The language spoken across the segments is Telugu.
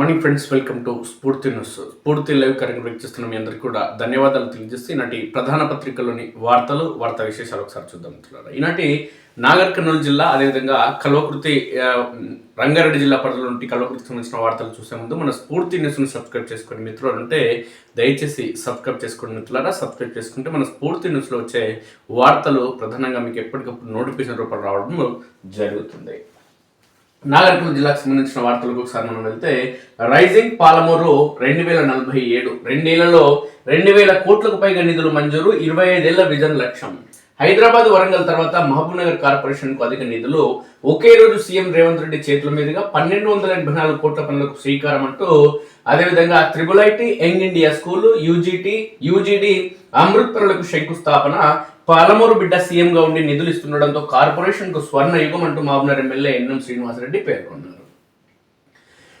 మార్నింగ్ ఫ్రెండ్స్, వెల్కమ్ టు స్ఫూర్తి న్యూస్. స్ఫూర్తి లైవ్ కార్యక్రమం వీక్షిస్తున్న మీ అందరికీ కూడా ధన్యవాదాలు తెలియజేస్తూ ఈనాటి ప్రధాన పత్రికల్లోని వార్తా విశేషాలు ఒకసారి చూద్దాం. ఈనాటి నాగర్ కర్నూలు జిల్లా అదేవిధంగా కల్వకుర్తి రంగారెడ్డి జిల్లా పరిధిలో నుండి కల్వకుర్తికి సంబంధించిన వార్తలు చూసే ముందు మన స్ఫూర్తి న్యూస్ను సబ్స్క్రైబ్ చేసుకుని మిత్రులు అంటే దయచేసి సబ్స్క్రైబ్ చేసుకోండి మిత్రులారా. సబ్స్క్రైబ్ చేసుకుంటే మన స్ఫూర్తి న్యూస్లో వచ్చే వార్తలు ప్రధానంగా మీకు ఎప్పటికప్పుడు నోటిఫికేషన్ రూపంలో రావడం జరుగుతుంది. నాగర్ కర్నూలు జిల్లాకు సంబంధించిన వార్తలకు ఒకసారి మనం వెళ్తే, రైజింగ్ పాలమూరు 2047 రెండేళ్లలో 2000 కోట్లకు పైగా నిధులు మంజూరు, 25 ఏళ్ల విజన్ లక్ష్యం. హైదరాబాద్ వరంగల్ తర్వాత మహబూబ్ నగర్ కార్పొరేషన్ కు అధిక నిధులు, ఒకే రోజు సీఎం రేవంత్ రెడ్డి చేతుల మీదుగా 1284 కోట్ల పనులకు శ్రీకారం అంటూ, అదేవిధంగా IIIT young India school, UGD Amrit పనులకు శంకుస్థాపన, పాలమూరు బిడ్డ సీఎం గా ఉండి నిధులు ఇస్తుండడంతో కార్పొరేషన్ కు స్వర్ణ యుగం అంటూ మహబూబ్నగర్ ఎమ్మెల్యే ఎన్ఎం శ్రీనివాసరెడ్డి పేర్కొన్నారు.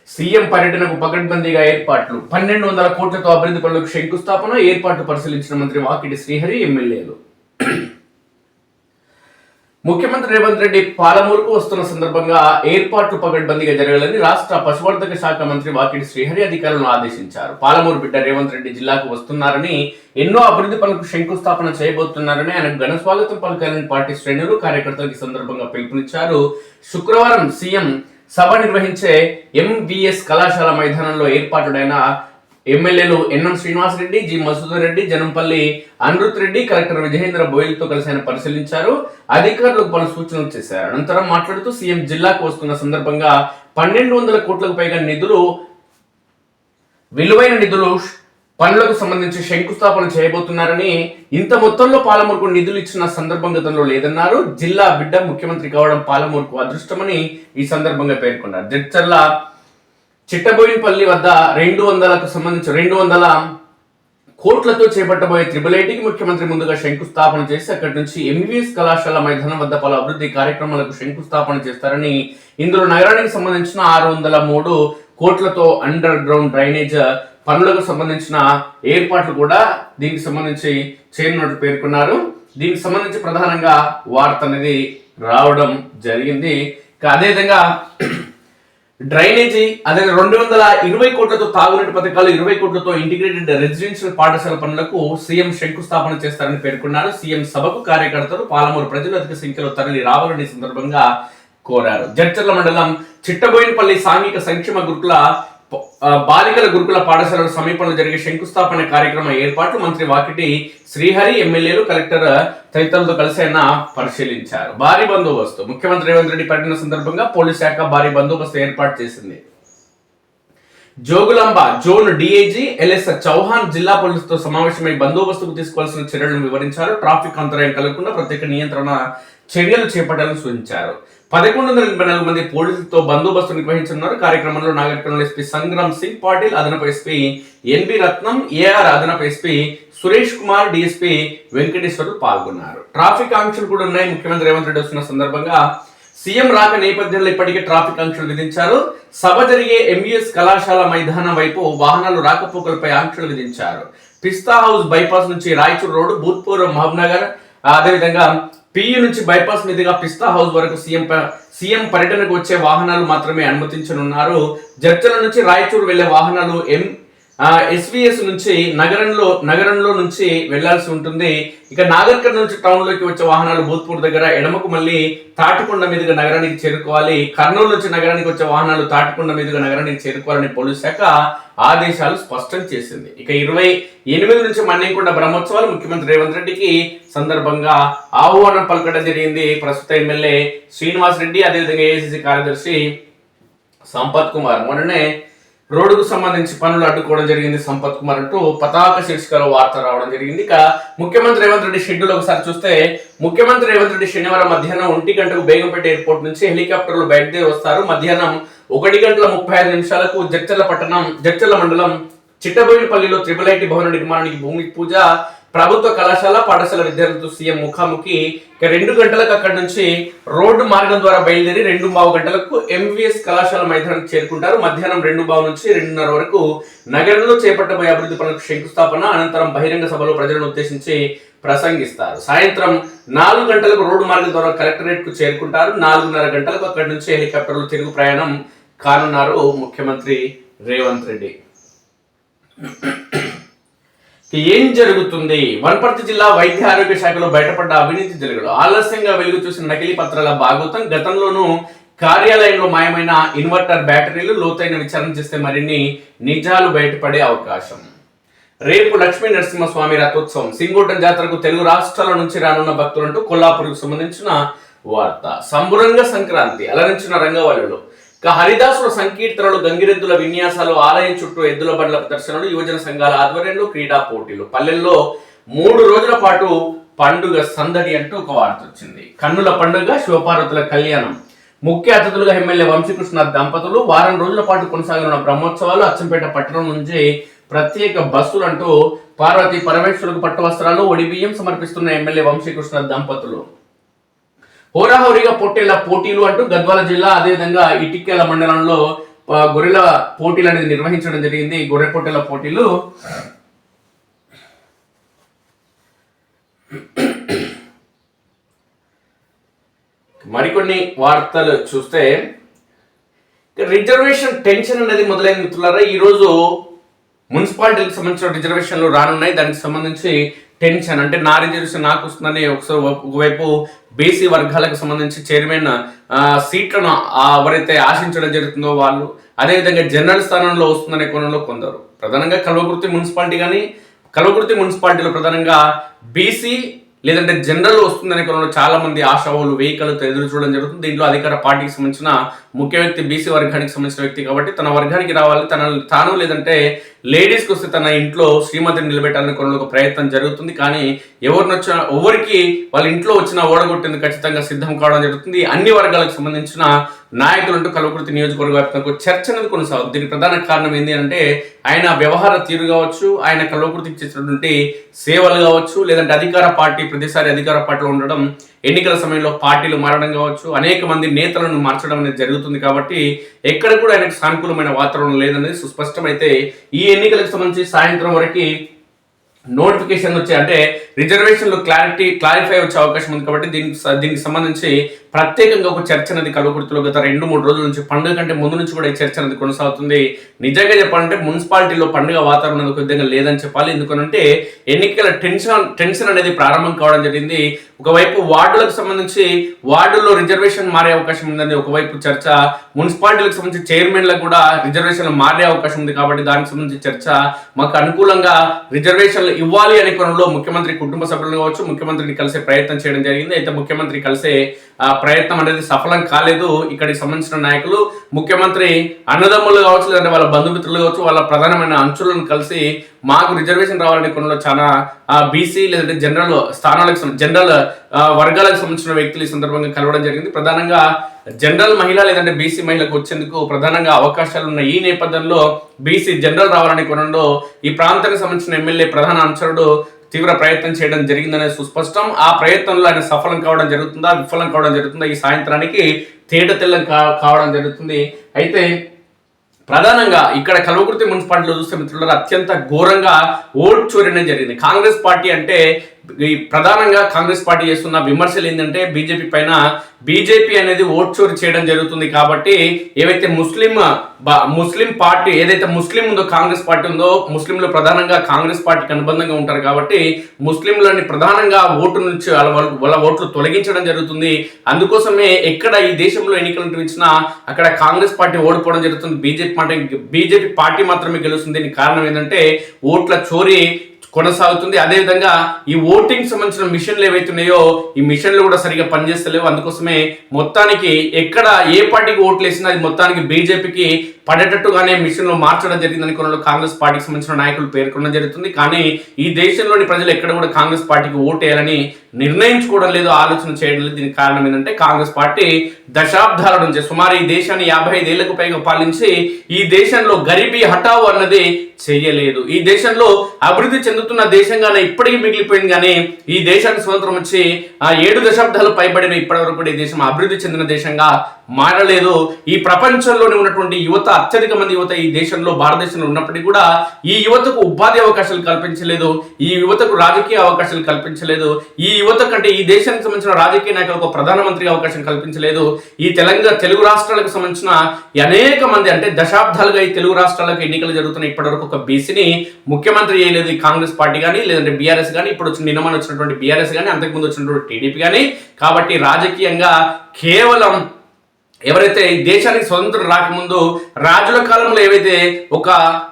సీఎం పర్యటనకు పకడ్బందీగా ఏర్పాట్లు, 1200 కోట్లతో అభివృద్ధి పనులకు శంకుస్థాపన, ఏర్పాట్లు పరిశీలించిన మంత్రి వాకిటి శ్రీహరి, ఎమ్మెల్యేలు. ముఖ్యమంత్రి రేవంత్ రెడ్డి పాలమూరుకు వస్తున్న సందర్భంగా ఏర్పాట్లు పకడ్బందీగా జరగాలని రాష్ట్ర పశువర్ధక శాఖ మంత్రి వాకిటి శ్రీహరి అధికారులను ఆదేశించారు. పాలమూరు బిడ్డ రేవంత్ రెడ్డి జిల్లాకు వస్తున్నారని, ఎన్నో అభివృద్ధి పనులకు శంకుస్థాపన చేయబోతున్నారని ఆయన ఘన స్వాగతం పలకాలని పార్టీ శ్రేణులు కార్యకర్తలకు ఈ సందర్భంగా పిలుపునిచ్చారు. శుక్రవారం సీఎం సభ నిర్వహించే ఎంవిఎస్ కళాశాల మైదానంలో ఏర్పాటుడైన ఎమ్మెల్యేలు NM Srinivasa Reddy, G మసూదర్ Reddy, Janampalli Anirudh Reddy, collector Vijayendra బోయిల్తో కలిసి ఆయన పరిశీలించారు. అధికారులకు పలు సూచనలు చేశారు. అనంతరం మాట్లాడుతూ సీఎం జిల్లాకు వస్తున్న సందర్భంగా 1200 కోట్లకు పైగా విలువైన నిధులు పనులకు సంబంధించి శంకుస్థాపన చేయబోతున్నారని, ఇంత మొత్తంలో పాలమూరుకు నిధులు ఇచ్చిన సందర్భం గతంలో లేదన్నారు. జిల్లా బిడ్డ ముఖ్యమంత్రి కావడం పాలమూరుకు అదృష్టమని ఈ సందర్భంగా పేర్కొన్నారు. జడ్చర్ల చిట్టబోయినపల్లి వద్ద 200 కోట్లతో చేపట్టబోయే IIITకి ముఖ్యమంత్రి ముందుగా శంకుస్థాపన చేసి అక్కడి నుంచి ఎంవిఎస్ కళాశాల మైదానం వద్ద పలు అభివృద్ధి కార్యక్రమాలకు శంకుస్థాపన చేస్తారని, ఇందులో నగరానికి సంబంధించిన 603 కోట్లతో అండర్ గ్రౌండ్ డ్రైనేజ్ పనులకు సంబంధించిన ఏర్పాట్లు కూడా దీనికి సంబంధించి చేయనున్నట్టు పేర్కొన్నారు. దీనికి సంబంధించి ప్రధానంగా వార్త అనేది రావడం జరిగింది. అదేవిధంగా డ్రైనేజీ, అదే 220 కోట్లతో తాగునీటి పథకాలు, 20 కోట్లతో ఇంటిగ్రేటెడ్ రెసిడెన్షియల్ పాఠశాల పనులకు సీఎం శంకుస్థాపన చేస్తారని పేర్కొన్నారు. సీఎం సభకు కార్యకర్తలు, పాలమూరు ప్రజలు అధిక సంఖ్యలో తరలి రావాలని సందర్భంగా కోరారు. జడ్చర్ల మండలం చిట్టబోయినపల్లి సాంఘిక సంక్షేమ బాలికల గురుకుల పాఠశాల సమీపంలో జరిగే శంకుస్థాపన కార్యక్రమ ఏర్పాట్లు మంత్రి వాకిటి శ్రీహరి, ఎమ్మెల్యేలు, కలెక్టర్ తదితరులతో కలిసి ఆయన పరిశీలించారు. భారీ బందోబస్తు, ముఖ్యమంత్రి రేవంత్ రెడ్డి పర్యటన సందర్భంగా పోలీస్ శాఖ భారీ బందోబస్తు ఏర్పాటు చేసింది. Jogulamba zone DIG LS Chauhan జిల్లా పోలీసులతో సమావేశమై బందోబస్తుకు తీసుకోవాల్సిన చర్యలను వివరించారు. ట్రాఫిక్ అంతరాయం కలగకుండా ప్రత్యేక నియంత్రణ చర్యలు చేపట్టాలని సూచించారు. 1184 మంది పోలీసులతో బందోబస్తు నిర్వహించనున్నారు. కార్యక్రమంలో నాగర్ కర్నూలు ఎస్పీ సంగ్రామ్ సింగ్ పాటిల్, అదనపు ఎస్పీ ఎన్బి రత్నం, ఏఆర్ అదనపు ఎస్పీ సురేష్ కుమార్, డిఎస్పీ వెంకటేశ్వర్లు పాల్గొన్నారు. ట్రాఫిక్ ఆంక్షలు కూడా ఉన్నాయి. ముఖ్యమంత్రి రేవంత్ రెడ్డి వస్తున్న సందర్భంగా సీఎం రాక నేపథ్యంలో ఇప్పటికే ట్రాఫిక్ ఆంక్షలు విధించారు. సభ జరిగే ఎంవిఎస్ కళాశాల మైదానం వైపు వాహనాలు రాకపోకలపై ఆంక్షలు విధించారు. పిస్తా హౌస్ బైపాస్ నుంచి రాయచూర్ రోడ్డు, భూత్పూర్, మహబూబ్ నగర్, అదేవిధంగా పియు నుంచి బైపాస్ మీదుగా పిస్తా హౌస్ వరకు సీఎం పర్యటనకు వచ్చే వాహనాలు మాత్రమే అనుమతించనున్నారు. జడ్చల నుంచి రాయచూర్ వెళ్లే వాహనాలు ఎస్విఎస్ నుంచి నగరంలో నుంచి వెళ్లాల్సి ఉంటుంది. ఇక నాగర్ కర్నూలు నుంచి టౌన్ లోకి వచ్చే వాహనాలు భూత్పూర్ దగ్గర ఎడమకు మళ్ళీ తాటికొండ మీదుగా నగరానికి చేరుకోవాలి. కర్నూలు నుంచి నగరానికి వచ్చే వాహనాలు తాటికొండ మీదుగా నగరానికి చేరుకోవాలని పోలీస్ శాఖ ఆదేశాలు స్పష్టం చేసింది. ఇక 28 నుంచి మన్యంకొండ బ్రహ్మోత్సవాలు ముఖ్యమంత్రి రేవంత్ రెడ్డికి సందర్భంగా ఆహ్వానం పలకడం జరిగింది. ప్రస్తుత ఎమ్మెల్యే శ్రీనివాస్ రెడ్డి, అదేవిధంగా ఏఐసిసి కార్యదర్శి సంపత్ కుమార్ మొన్ననే రోడ్డుకు సంబంధించి పనులు అడ్డుకోవడం జరిగింది. సంపత్ కుమార్ అంటూ పతాక శీర్షికలో వార్త రావడం జరిగింది. ఇక ముఖ్యమంత్రి రేవంత్ రెడ్డి షెడ్యూల్ ఒకసారి చూస్తే, ముఖ్యమంత్రి రేవంత్ రెడ్డి శనివారం మధ్యాహ్నం 1 గంటకు బేగంపేట ఎయిర్పోర్ట్ నుంచి హెలికాప్టర్లు బయటదే వస్తారు. మధ్యాహ్నం 1:35 జడ్చర్ల మండలం చిట్టబోయినపల్లిలో IIIT భవన నిర్మాణానికి భూమి పూజ, ప్రభుత్వ కళాశాల పాఠశాల విద్యార్థులతో సీఎం ముఖాముఖి. 2 గంటలకు అక్కడి నుంచి రోడ్డు మార్గం ద్వారా బయలుదేరి 2:15 గంటలకు ఎంవిఎస్ కళాశాల మైదానానికి చేరుకుంటారు. మధ్యాహ్నం 2:15 నుంచి 2:30 వరకు నగరంలో చేపట్టబోయే అభివృద్ధి పనులకు శంకుస్థాపన, అనంతరం బహిరంగ సభలో ప్రజలను ఉద్దేశించి ప్రసంగిస్తారు. సాయంత్రం 4 గంటలకు రోడ్డు మార్గం ద్వారా కలెక్టరేట్ కు చేరుకుంటారు. 4:30 గంటలకు అక్కడి నుంచి హెలికాప్టర్లు తిరుగు ప్రయాణం కానున్నారు ముఖ్యమంత్రి రేవంత్ రెడ్డి. ఏం జరుగుతుంది? వనపర్తి జిల్లా వైద్య ఆరోగ్య శాఖలో బయటపడ్డ అవినీతి జరుగుడు. ఆలస్యంగా వెలుగు చూసిన నకిలీ పత్రాల భాగవతం. గతంలోనూ కార్యాలయంలో మాయమైన ఇన్వర్టర్ బ్యాటరీలు. లోతైన విచారణ చేస్తే మరిన్ని నిజాలు బయటపడే అవకాశం. రేపు లక్ష్మీ నరసింహస్వామి రథోత్సవం. సింగోటం జాతరకు తెలుగు రాష్ట్రాల నుంచి రానున్న భక్తులంటూ కొల్లాపూర్కు సంబంధించిన వార్త. సంబురంగ సంక్రాంతి అలరించిన రంగవల్లులు. హరిదాసుల సంకీర్తనలు, గంగిరెద్దుల విన్యాసాలు, ఆలయం చుట్టూ ఎద్దుల బండ్ల ప్రదర్శనలు, యువజన సంఘాల ఆధ్వర్యంలో క్రీడా పోటీలు. పల్లెల్లో 3 రోజుల పాటు పండుగ సందడి అంటూ ఒక వార్త వచ్చింది. కన్నుల పండుగ, శివపార్వతుల కళ్యాణం. ముఖ్య అతిథులుగా ఎమ్మెల్యే వంశీకృష్ణ దంపతులు. వారం రోజుల పాటు కొనసాగనున్న బ్రహ్మోత్సవాలు. అచ్చంపేట పట్టణం నుంచి ప్రత్యేక బస్సులు అంటూ పార్వతీ పరమేశ్వరులకు పట్టు వస్త్రాలు, ఒడిబియ్యం సమర్పిస్తున్న ఎమ్మెల్యే వంశీకృష్ణ దంపతులు. హోరాహోరీగా పొట్టేళ్ల పోటీలు అంటూ గద్వాల జిల్లా అదేవిధంగా ఇటిక్యాల మండలంలో గొర్రెల పోటీలు అనేది నిర్వహించడం జరిగింది. గొర్రె పొట్టేళ్ల పోటీలు. మరికొన్ని వార్తలు చూస్తే రిజర్వేషన్ టెన్షన్ అనేది మొదలైన మిత్రులారా. ఈరోజు మున్సిపాలిటీకి సంబంధించిన రిజర్వేషన్లు రానున్నాయి. దానికి సంబంధించి టెన్షన్ అంటే నా రిజర్వేషన్ నాకు వస్తుందని ఒకవైపు బీసీ వర్గాలకు సంబంధించి చైర్మన్ సీట్లను ఎవరైతే ఆశించడం జరుగుతుందో వాళ్ళు, అదేవిధంగా జనరల్ స్థానంలో వస్తుందనే కోణంలో కొందరు. ప్రధానంగా కల్వకుర్తి మున్సిపాలిటీ కానీ కల్వకుర్తి మున్సిపాలిటీలో ప్రధానంగా బీసీ లేదంటే జనరల్ వస్తుందనే కోణంలో చాలా మంది ఆశావాహులు వెహికల్తో ఎదురు చూడడం జరుగుతుంది. దీంట్లో అధికార పార్టీకి సంబంధించిన ముఖ్య వ్యక్తి బీసీ వర్గానికి సంబంధించిన వ్యక్తి కాబట్టి తన వర్గానికి రావాలి, తాను లేదంటే లేడీస్కి వస్తే తన ఇంట్లో శ్రీమతిని నిలబెట్టాలనే కోణంలో ఒక ప్రయత్నం జరుగుతుంది. కానీ ఎవరికి వాళ్ళ ఇంట్లో వచ్చినా ఓడగొట్టేందుకు ఖచ్చితంగా సిద్ధం కావడం జరుగుతుంది. అన్ని వర్గాలకు సంబంధించిన నాయకులంటూ కల్వకుర్తి నియోజకవర్గ వ్యాప్తంగా చర్చ అనేది కొనసాగుతుంది. దీనికి ప్రధాన కారణం ఏంటి అంటే ఆయన వ్యవహార తీరు కావచ్చు, ఆయన కల్వకుర్తికి చేసినటువంటి సేవలు కావచ్చు, లేదంటే అధికార పార్టీ ప్రతిసారి అధికార పార్టీలో ఉండడం, ఎన్నికల సమయంలో పార్టీలు మారడం కావచ్చు, అనేక మంది నేతలను మార్చడం అనేది జరుగుతుంది. కాబట్టి ఎక్కడ కూడా ఆయనకు సానుకూలమైన వాతావరణం లేదనేది సుస్పష్టమైతే ఈ ఎన్నికలకు సంబంధించి సాయంత్రం వరకు నోటిఫికేషన్ వచ్చే అంటే రిజర్వేషన్లు క్లారిఫై వచ్చే అవకాశం ఉంది. కాబట్టి దీనికి సంబంధించి ప్రత్యేకంగా ఒక చర్చ అనేది కల్వకుర్తిలో గత 2-3 రోజుల నుంచి, పండుగ కంటే ముందు నుంచి కూడా ఈ చర్చ అనేది కొనసాగుతుంది. నిజంగా చెప్పాలంటే మున్సిపాలిటీలో పండుగ వాతావరణం ఒక విధంగా లేదని చెప్పాలి. ఎందుకంటే ఎన్నికల టెన్షన్ అనేది ప్రారంభం కావడం జరిగింది. ఒకవైపు వార్డులకు సంబంధించి వార్డుల్లో రిజర్వేషన్ మారే అవకాశం ఉందని ఒకవైపు చర్చ, మున్సిపాలిటీలకు సంబంధించి చైర్మన్లకు కూడా రిజర్వేషన్లు మారే అవకాశం ఉంది. కాబట్టి దానికి సంబంధించి చర్చ, మాకు అనుకూలంగా రిజర్వేషన్లు ఇవ్వాలి అనే కోణంలో ముఖ్యమంత్రి కుటుంబ సభ్యులు కావచ్చు ముఖ్యమంత్రిని కలిసే ప్రయత్నం చేయడం జరిగింది. అయితే ముఖ్యమంత్రి కలిసే ప్రయత్నం అనేది సఫలం కాలేదు. ఇక్కడికి సంబంధించిన నాయకులు ముఖ్యమంత్రి అన్నదమ్ములు కావచ్చు, లేదంటే వాళ్ళ బంధుమిత్రులు కావచ్చు, వాళ్ళ ప్రధానమైన అంచులను కలిసి మాకు రిజర్వేషన్ రావాలనే కోణంలో చాలా బీసీ లేదంటే జనరల్ వర్గాలకు సంబంధించిన వ్యక్తులు ఈ సందర్భంగా కలవడం జరిగింది. ప్రధానంగా జనరల్ మహిళ లేదంటే బీసీ మహిళకు వచ్చేందుకు ప్రధానంగా అవకాశాలు ఉన్న ఈ నేపథ్యంలో బీసీ జనరల్ రావాలనే కోణంలో ఈ ప్రాంతానికి సంబంధించిన ఎమ్మెల్యే ప్రధాన అనుచరుడు తీవ్ర ప్రయత్నం చేయడం జరిగిందనేది సుస్పష్టం. ఆ ప్రయత్నంలో ఆయన సఫలం కావడం జరుగుతుందా, విఫలం కావడం జరుగుతుందా, ఈ సాయంత్రానికి తేటతెల్లం కావడం జరుగుతుంది. అయితే ప్రధానంగా ఇక్కడ కల్వకుర్తి మున్సిపాలిటీలో చూస్తే మిత్రులారా అత్యంత ఘోరంగా ఓట్ చోరీ అనేది జరిగింది. కాంగ్రెస్ పార్టీ అంటే ప్రధానంగా కాంగ్రెస్ పార్టీ చేస్తున్న విమర్శలు ఏంటంటే బీజేపీ అనేది ఓట్ చోరీ చేయడం జరుగుతుంది. కాబట్టి ఏవైతే ముస్లిం పార్టీ ఏదైతే ముస్లిం ఉందో కాంగ్రెస్ పార్టీ ఉందో, ముస్లింలు ప్రధానంగా కాంగ్రెస్ పార్టీకి అనుబంధంగా ఉంటారు కాబట్టి ముస్లింలని ప్రధానంగా ఓటు నుంచి వాళ్ళ ఓట్లు తొలగించడం జరుగుతుంది. అందుకోసమే ఎక్కడ ఈ దేశంలో ఎన్నికలు నిర్వహించినా అక్కడ కాంగ్రెస్ పార్టీ ఓడిపోవడం జరుగుతుంది, బీజేపీ పార్టీ మాత్రమే గెలుస్తుంది. దీనికి కారణం ఏంటంటే ఓట్ల చోరీ కొనసాగుతుంది. అదేవిధంగా ఈ ఓటింగ్ సంబంధించిన మిషన్లు ఏవైతున్నాయో ఈ మిషన్లు కూడా సరిగా పనిచేస్తలేవు. అందుకోసమే మొత్తానికి ఎక్కడ ఏ పార్టీకి ఓట్లు వేసినా అది మొత్తానికి బీజేపీకి పడేటట్టుగానే మిషన్లు మార్చడం జరిగిందని కొన్ని కాంగ్రెస్ పార్టీకి సంబంధించిన నాయకులు పేర్కొనడం జరుగుతుంది. కానీ ఈ దేశంలోని ప్రజలు ఎక్కడ కూడా కాంగ్రెస్ పార్టీకి ఓటు వేయాలని నిర్ణయించుకోవడం లేదు, ఆలోచన చేయడం లేదు. దీనికి కారణం ఏంటంటే కాంగ్రెస్ పార్టీ దశాబ్దాల నుంచి సుమారు ఈ దేశాన్ని 55 ఏళ్లకు పైగా పాలించి ఈ దేశంలో గరీబీ హఠావు అన్నది చేయలేదు. ఈ దేశంలో అభివృద్ధి చెందుతున్న దేశంగానే ఇప్పటికీ మిగిలిపోయింది. కానీ ఈ దేశానికి స్వతంత్రం వచ్చి 7 దశాబ్దాలు పైబడిన ఇప్పటి వరకు కూడా ఈ దేశం అభివృద్ధి చెందిన దేశంగా మారలేదు. ఈ ప్రపంచంలోనే ఉన్నటువంటి యువత, అత్యధిక మంది యువత ఈ దేశంలో, భారతదేశంలో ఉన్నప్పటికీ కూడా ఈ యువతకు ఉపాధి అవకాశాలు కల్పించలేదు, ఈ యువతకు రాజకీయ అవకాశాలు కల్పించలేదు, ఈ యువత కంటే ఈ దేశానికి సంబంధించిన రాజకీయ నాయకులకు ప్రధానమంత్రి అవకాశం కల్పించలేదు. ఈ తెలుగు రాష్ట్రాలకు సంబంధించిన అనేక మంది, అంటే దశాబ్దాలుగా ఈ తెలుగు రాష్ట్రాలకు ఎన్నికలు జరుగుతున్న ఇప్పటివరకు ఒక బీసీని ముఖ్యమంత్రి చేయలేదు ఈ కాంగ్రెస్ పార్టీ కానీ, లేదంటే బీఆర్ఎస్ కానీ, ఇప్పుడు నిన్నమని వచ్చినటువంటి బీఆర్ఎస్ కానీ, అంతకుముందు వచ్చినటువంటి టీడీపీ కానీ. కాబట్టి రాజకీయంగా కేవలం ఎవరైతే ఈ దేశానికి స్వతంత్రం రాకముందు రాజుల కాలంలో ఏవైతే ఒక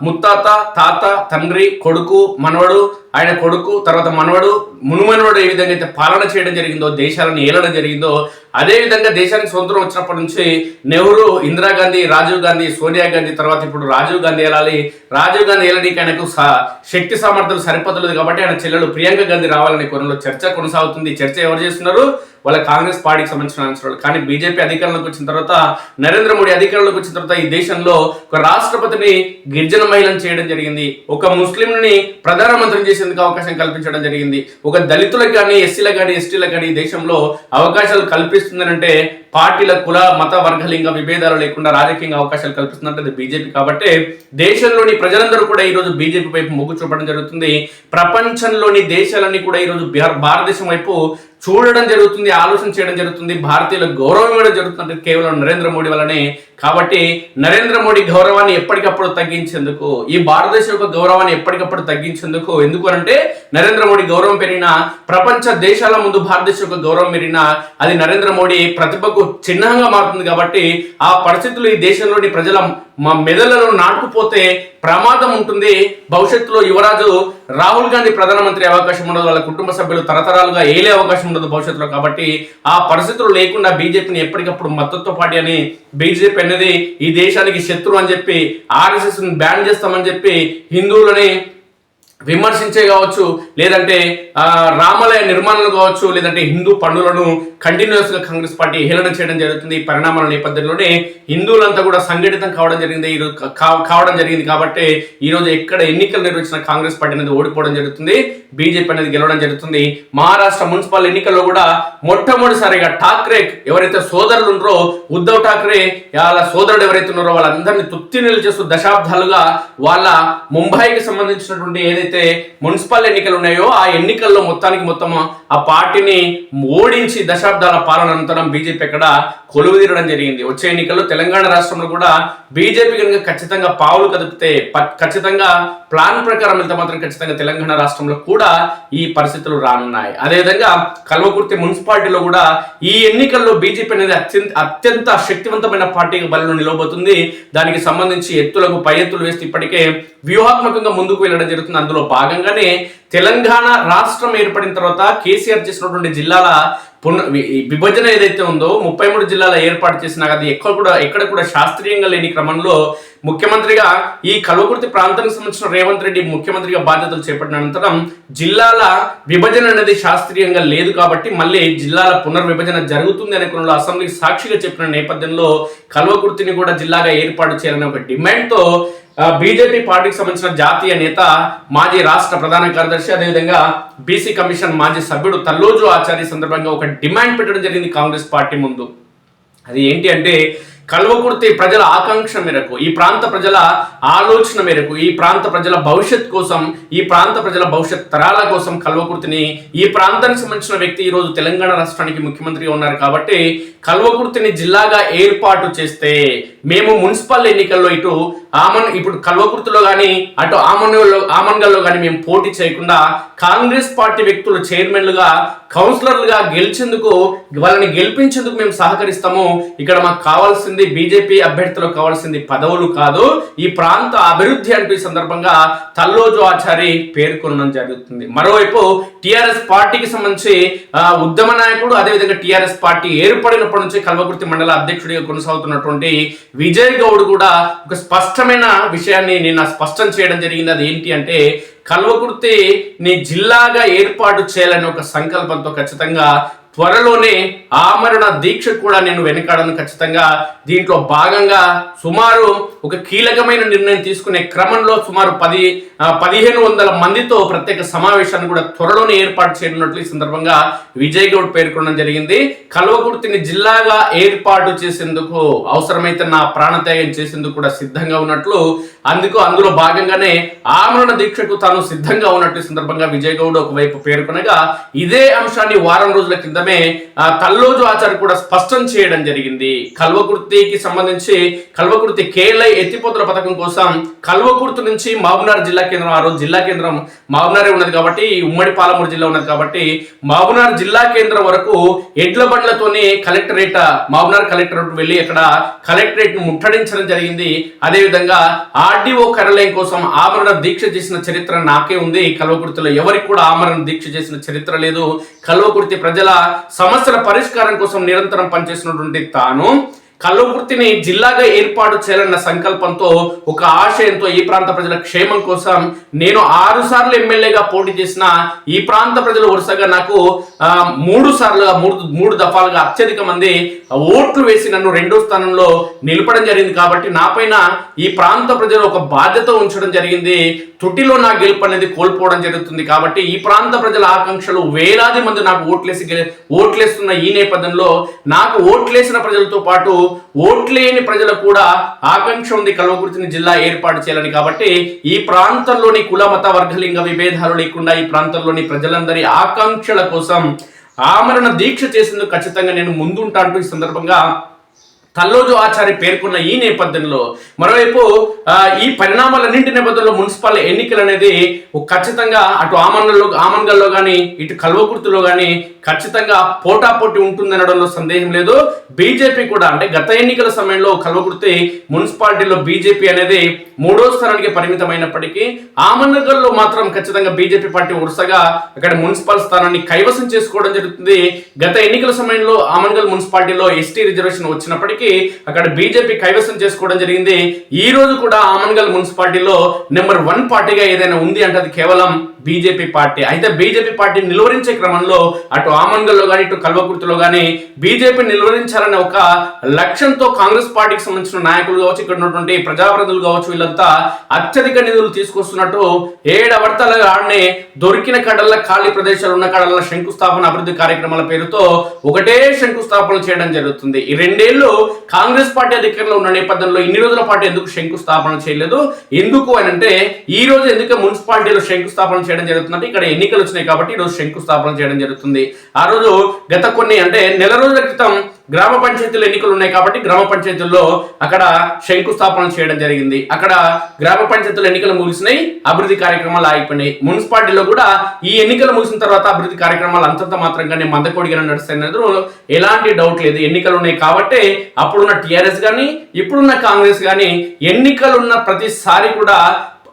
ముత్తాత, తాత, తండ్రి, కొడుకు, మనవడు, ఆయన కొడుకు, తర్వాత మనవడు, మునుమనవడు ఏ విధంగా అయితే పాలన చేయడం జరిగిందో, దేశాలను ఏలడం జరిగిందో, అదేవిధంగా దేశానికి స్వతంత్రం వచ్చినప్పటి నుంచి నెహ్రూ, ఇందిరాగాంధీ, రాజీవ్ గాంధీ, సోనియా గాంధీ, తర్వాత ఇప్పుడు రాజీవ్ గాంధీ ఏలాలి. రాజీవ్ గాంధీ ఏలడానికి ఆయనకు శక్తి సామర్థ్యాలు సరిపోతలేదు కాబట్టి ఆయన చెల్లెలు ప్రియాంక గాంధీ రావాలనే కోణంలో చర్చ కొనసాగుతుంది. చర్చ ఎవరు చేస్తున్నారు? వాళ్ళ కాంగ్రెస్ పార్టీకి సంబంధించిన అంశాలు. కానీ బీజేపీ అధికారంలోకి వచ్చిన తర్వాత, నరేంద్ర మోడీ అధికారంలోకి వచ్చిన తర్వాత ఈ దేశంలో ఒక రాష్ట్రపతిని గిరిజన మహిళను చేయడం జరిగింది, ఒక ముస్లింని ప్రధానమంత్రిని చేసేందుకు అవకాశం కల్పించడం జరిగింది, ఒక దళితులకు కానీ, ఎస్సీలకు కానీ, ఎస్టీలకు కానీ ఈ దేశంలో అవకాశాలు కల్పిస్తుందనంటే పార్టీల, కుల, మత, వర్గ, లింగ విభేదాలు లేకుండా రాజకీయంగా అవకాశాలు కల్పిస్తుందంటే అది బీజేపీ. కాబట్టి దేశంలోని ప్రజలందరూ కూడా ఈరోజు బీజేపీ వైపు మొగ్గు చూపడం జరుగుతుంది. ప్రపంచంలోని దేశాలన్నీ కూడా ఈరోజు భారతదేశం వైపు చూడడం జరుగుతుంది, ఆలోచన చేయడం జరుగుతుంది, భారతీయులకు గౌరవం ఇవ్వడం జరుగుతుంది కేవలం నరేంద్ర మోడీ వల్లనే. కాబట్టి నరేంద్ర మోడీ గౌరవాన్ని ఎప్పటికప్పుడు తగ్గించేందుకు, ఈ భారతదేశం యొక్క గౌరవాన్ని ఎప్పటికప్పుడు తగ్గించేందుకు, ఎందుకు అంటే నరేంద్ర మోడీ గౌరవం పెరిగినా, ప్రపంచ దేశాల ముందు భారతదేశం యొక్క గౌరవం పెరిగినా అది నరేంద్ర మోడీ ప్రతిభకు చిహ్నంగా మారుతుంది. కాబట్టి ఆ పరిస్థితులు ఈ దేశంలోని ప్రజల మెదళ్లలో నాటుకుపోతే ప్రమాదం ఉంటుంది. భవిష్యత్తులో యువరాజు రాహుల్ గాంధీ ప్రధానమంత్రి అవకాశం ఉండదు, వాళ్ళ కుటుంబ సభ్యులు తరతరాలుగా ఏలే అవకాశం ఉండదు భవిష్యత్తులో. కాబట్టి ఆ పరిస్థితులు లేకుండా బీజేపీని ఎప్పటికప్పుడు మద్దతు పార్టీ అని, బీజేపీ అనేది ఈ దేశానికి శత్రువు అని చెప్పి, ఆర్ఎస్ఎస్ బ్యాన్ చేస్తామని చెప్పి హిందువులని విమర్శించే కావచ్చు, లేదంటే రామాలయ నిర్మాణాలు కావచ్చు, లేదంటే హిందూ పండుగలను కంటిన్యూస్ గా కాంగ్రెస్ పార్టీ హేళన చేయడం జరుగుతుంది. ఈ పరిణామాల నేపథ్యంలోనే హిందువులంతా కూడా సంఘటితం కావడం జరిగింది. కాబట్టి ఈ రోజు ఎక్కడ ఎన్నికలు నిర్వహించిన కాంగ్రెస్ పార్టీ అనేది ఓడిపోవడం జరుగుతుంది, బీజేపీ అనేది గెలవడం జరుగుతుంది. మహారాష్ట్ర మున్సిపల్ ఎన్నికల్లో కూడా మొట్టమొదటిసారిగా ఠాక్రే ఎవరైతే సోదరులు ఉన్నారో, ఉద్ధవ్ ఠాక్రే వాళ్ళ సోదరుడు ఎవరైతే ఉన్నారో వాళ్ళందరినీ తుత్తినీలు చేస్తూ దశాబ్దాలుగా వాళ్ళ ముంబైకి సంబంధించినటువంటి ఏదైతే మున్సిపల్ ఎన్నికలు ఉన్నాయో ఆ ఎన్నికల్లో మొత్తం ఆ పార్టీని ఓడించి దశాబ్దాల పాలన అనంతరం బీజేపీ ఎక్కడ కొలువు తీరడం జరిగింది. వచ్చే ఎన్నికల్లో తెలంగాణ రాష్ట్రంలో కూడా బీజేపీ కనుక ఖచ్చితంగా పావులు కదిపితే, ఖచ్చితంగా ప్లాన్ ప్రకారం వెళ్తే మాత్రం ఖచ్చితంగా తెలంగాణ రాష్ట్రంలో కూడా ఈ పరిస్థితులు రానున్నాయి. అదేవిధంగా కల్వకుర్తి మున్సిపాలిటీలో కూడా ఈ ఎన్నికల్లో బీజేపీ అనేది అత్యంత శక్తివంతమైన పార్టీగా బరిలో నిలవబోతుంది. దానికి సంబంధించి ఎత్తులకు పై ఎత్తులు వేస్తే ఇప్పటికే వ్యూహాత్మకంగా ముందుకు వెళ్ళడం జరుగుతుంది. అందులో భాగంగానే తెలంగాణ రాష్ట్రం ఏర్పడిన తర్వాత కేసీఆర్ చేసినటువంటి జిల్లాల విభజన ఏదైతే ఉందో 33 జిల్లాల ఏర్పాటు చేసినా అది ఎక్కడ కూడా శాస్త్రీయంగా లేని క్రమంలో ముఖ్యమంత్రిగా ఈ కల్వకుర్తి ప్రాంతానికి సంబంధించిన రేవంత్ రెడ్డి ముఖ్యమంత్రిగా బాధ్యతలు చేపట్టిన అనంతరం జిల్లాల విభజన అనేది శాస్త్రీయంగా లేదు కాబట్టి మళ్ళీ జిల్లాల పునర్విభజన జరుగుతుంది అనే క్రమంలో అసెంబ్లీకి సాక్షిగా చెప్పిన నేపథ్యంలో కల్వకుర్తిని కూడా జిల్లాగా ఏర్పాటు చేయాలనే ఒక డిమాండ్తో బీజేపీ పార్టీకి సంబంధించిన జాతీయ నేత, మాజీ రాష్ట్ర ప్రధాన కార్యదర్శి, అదేవిధంగా బీసీ కమిషన్ మాజీ సభ్యుడు తల్లోజు ఆచార్య సందర్భంగా ఒక డిమాండ్ పెట్టడం జరిగింది కాంగ్రెస్ పార్టీ ముందు. అది ఏంటి అంటే కల్వకుర్తి ప్రజల ఆకాంక్ష మేరకు, ఈ ప్రాంత ప్రజల ఆలోచన మేరకు, ఈ ప్రాంత ప్రజల భవిష్యత్ కోసం, ఈ ప్రాంత ప్రజల భవిష్యత్ తరాల కోసం కల్వకుర్తిని, ఈ ప్రాంతానికి సంబంధించిన వ్యక్తి ఈరోజు తెలంగాణ రాష్ట్రానికి ముఖ్యమంత్రిగా ఉన్నారు కాబట్టి కల్వకుర్తిని జిల్లాగా ఏర్పాటు చేస్తే మేము మున్సిపల్ ఎన్నికల్లో ఇప్పుడు కల్వకుర్తిలో కానీ అటు ఆమన్గల్లో కానీ మేము పోటీ చేయకుండా కాంగ్రెస్ పార్టీ వ్యక్తులు చైర్మన్లుగా, కౌన్సిలర్లుగా గెలిచేందుకు, వాళ్ళని గెలిపించేందుకు మేము సహకరిస్తాము. ఇక్కడ మాకు కావాల్సింది బీజేపీ అభ్యర్థులకు కావాల్సింది పదవులు కాదు, ఈ ప్రాంత అభివృద్ధి అంటూ ఈ సందర్భంగా తల్లోజు ఆచారి పేర్కొనడం జరుగుతుంది. మరోవైపు టిఆర్ఎస్ పార్టీకి సంబంధించి ఉద్యమ నాయకుడు, అదేవిధంగా టిఆర్ఎస్ పార్టీ ఏర్పడినప్పటి నుంచి కల్వకుర్తి మండల అధ్యక్షుడిగా కొనసాగుతున్నటువంటి విజయ్ గౌడ్ కూడా ఒక స్పష్టమైన విషయాన్ని నిన్న స్పష్టం చేయడం జరిగింది. అది ఏంటి అంటే కల్వకుర్తిని జిల్లాగా ఏర్పాటు చేయాలని ఒక సంకల్పంతో ఖచ్చితంగా త్వరలోనే ఆమరణ దీక్ష కూడా నేను వెనకాడను ఖచ్చితంగా. దీంట్లో భాగంగా సుమారు ఒక కీలకమైన నిర్ణయం తీసుకునే క్రమంలో సుమారు 1500 మందితో ప్రత్యేక సమావేశాన్ని కూడా త్వరలోనే ఏర్పాటు చేయనున్నట్లు ఈ సందర్భంగా విజయ్ గౌడ్ పేర్కొనడం జరిగింది. కల్వకుర్తిని జిల్లాగా ఏర్పాటు చేసేందుకు అవసరమైతే నా ప్రాణత్యాగం చేసేందుకు కూడా సిద్ధంగా ఉన్నట్లు, అందులో భాగంగానే ఆమరణ దీక్షకు తాను సిద్ధంగా ఉన్నట్లు ఈ సందర్భంగా విజయ్ గౌడ్ ఒకవైపు పేర్కొనగా, ఇదే అంశాన్ని వారం రోజుల క్రితమే తల్లోజు ఆచార్య కూడా స్పష్టం చేయడం జరిగింది. కల్వకుర్తికి సంబంధించి కల్వకుర్తి కేఎల్ఐ ఎత్తిపోతల పథకం కోసం కల్వకుర్తి నుంచి మహబూబ్నగర్ జిల్లా కేంద్రం, ఆ రోజు జిల్లా కేంద్రం మహబూబ్నగర్ ఉన్నది కాబట్టి, ఉమ్మడి పాలమూరు జిల్లా ఉన్నది కాబట్టి మహబూబ్నగర్ జిల్లా కేంద్రం వరకు ఎడ్ల బండ్లతోనే మహబూబ్నగర్ కలెక్టరేట్ వెళ్ళి అక్కడ కలెక్టరేట్ ను ముట్టడించడం జరిగింది. అదేవిధంగా ఆర్డీఓ కార్యాలయం కోసం ఆమరణ దీక్ష చేసిన చరిత్ర నాకే ఉంది. కల్వకుర్తిలో ఎవరికి కూడా ఆమరణ దీక్ష చేసిన చరిత్ర లేదు. కల్వకుర్తి ప్రజల సమస్యల పరిష్కారం కోసం నిరంతరం పనిచేసినటువంటి తాను కల్వకుర్తిని జిల్లాగా ఏర్పాటు చేయాలన్న సంకల్పంతో, ఒక ఆశయంతో ఈ ప్రాంత ప్రజల క్షేమం కోసం నేను 6 సార్లు ఎమ్మెల్యేగా పోటీ చేసిన ఈ ప్రాంత ప్రజలు వరుసగా నాకు 3 దఫాలుగా అత్యధిక మంది ఓట్లు వేసి నన్ను 2వ స్థానంలో నిలపడం జరిగింది. కాబట్టి నాపైన ఈ ప్రాంత ప్రజలు ఒక బాధ్యత ఉంచడం జరిగింది. తుటిలో నా గెలుపు అనేది కోల్పోవడం జరుగుతుంది. కాబట్టి ఈ ప్రాంత ప్రజల ఆకాంక్షలు వేలాది మంది నాకు ఓట్లేస్తున్న ఈ నేపథ్యంలో నాకు ఓట్లేసిన ప్రజలతో పాటు ఓట్లేని ప్రజలకు కూడా ఆకాంక్ష ఉంది కల్వకుర్తిని జిల్లా ఏర్పాటు చేయాలని. కాబట్టి ఈ ప్రాంతంలోని కుల మత వర్గలింగ విభేదాలు లేకుండా ఈ ప్రాంతంలోని ప్రజలందరి ఆకాంక్షల కోసం ఆమరణ దీక్ష చేసేందుకు ఖచ్చితంగా నేను ముందుంటా అంటూ ఈ సందర్భంగా తల్లోజు ఆచార్య పేర్కొన్న ఈ నేపథ్యంలో మరోవైపు ఈ పరిణామాలన్నింటి నేపథ్యంలో మున్సిపల్ ఎన్నికలు అనేది ఖచ్చితంగా అటు ఆమన్గల్లో కానీ ఇటు కల్వకుర్తిలో కానీ ఖచ్చితంగా పోటాపోటీ ఉంటుందనడంలో సందేహం లేదు. బీజేపీ కూడా, అంటే గత ఎన్నికల సమయంలో కల్వకుర్తి మున్సిపాలిటీలో బీజేపీ అనేది 3వ స్థానానికి పరిమితమైనప్పటికీ ఆమన్గల్లో మాత్రం ఖచ్చితంగా బీజేపీ పార్టీ వరుసగా అక్కడ మున్సిపల్ స్థానాన్ని కైవసం చేసుకోవడం జరుగుతుంది. గత ఎన్నికల సమయంలో ఆమన్గల్ మున్సిపాలిటీలో ఎస్టీ రిజర్వేషన్ వచ్చినప్పటికీ అక్కడ బీజేపీ కైవసం చేసుకోవడం జరిగింది. ఈ రోజు కూడా ఆమన్గల్ మున్సిపాలిటీలో నెంబర్ 1 పార్టీగా ఏదైనా ఉంది అంటే అది కేవలం బీజేపీ పార్టీ. అయితే బీజేపీ పార్టీ నిలువరించే క్రమంలో అటు ఆమన్గల్లో కానీ ఇటు కల్వకుర్తిలో కానీ బీజేపీ నిలువరించాలనే ఒక లక్ష్యంతో కాంగ్రెస్ పార్టీకి సంబంధించిన నాయకులు కావచ్చు, ఇక్కడ ఉన్నటువంటి ప్రజాప్రతినిధులు కావచ్చు, వీళ్ళంతా అత్యధిక నిధులు తీసుకొస్తున్నట్టు ఏడవర్తల ఆడనే దొరికిన కడల్ల ఖాళీ ప్రదేశాలు ఉన్న కడల్ల శంకుస్థాపన అభివృద్ధి కార్యక్రమాల పేరుతో ఒకటే శంకుస్థాపన చేయడం జరుగుతుంది. ఈ 2 ఏళ్ళు కాంగ్రెస్ పార్టీ అధికారంలో ఉన్న నేపథ్యంలో ఇన్ని రోజుల పాటు ఎందుకు శంకుస్థాపన చేయలేదు? ఎందుకు అని అంటే ఈ రోజు ఎందుకు మున్సిపాలిటీలో శంకుస్థాపన చేయడం జరుగుతుందంటే ఇక్కడ ఎన్నికలు వచ్చినాయి కాబట్టి ఈ రోజు శంకుస్థాపన చేయడం జరుగుతుంది. ఆ రోజు గత నెల రోజుల క్రితం గ్రామ పంచాయతీలు ఎన్నికలు ఉన్నాయి కాబట్టి గ్రామ పంచాయతీల్లో అక్కడ శంకుస్థాపన చేయడం జరిగింది. అక్కడ గ్రామ పంచాయతీల ఎన్నికలు ముగిసినాయి, అభివృద్ధి కార్యక్రమాలు ఆగిపోయినాయి. మున్సిపాలిటీలో కూడా ఈ ఎన్నికలు ముగిసిన తర్వాత అభివృద్ధి కార్యక్రమాలు అంతంత మాత్రంగానే మందకొడిగా నడుస్తాయనేది ఎలాంటి డౌట్ లేదు. ఎన్నికలు ఉన్నాయి కాబట్టి అప్పుడున్న టీఆర్ఎస్ కానీ ఇప్పుడున్న కాంగ్రెస్ కానీ ఎన్నికలున్న ప్రతిసారి కూడా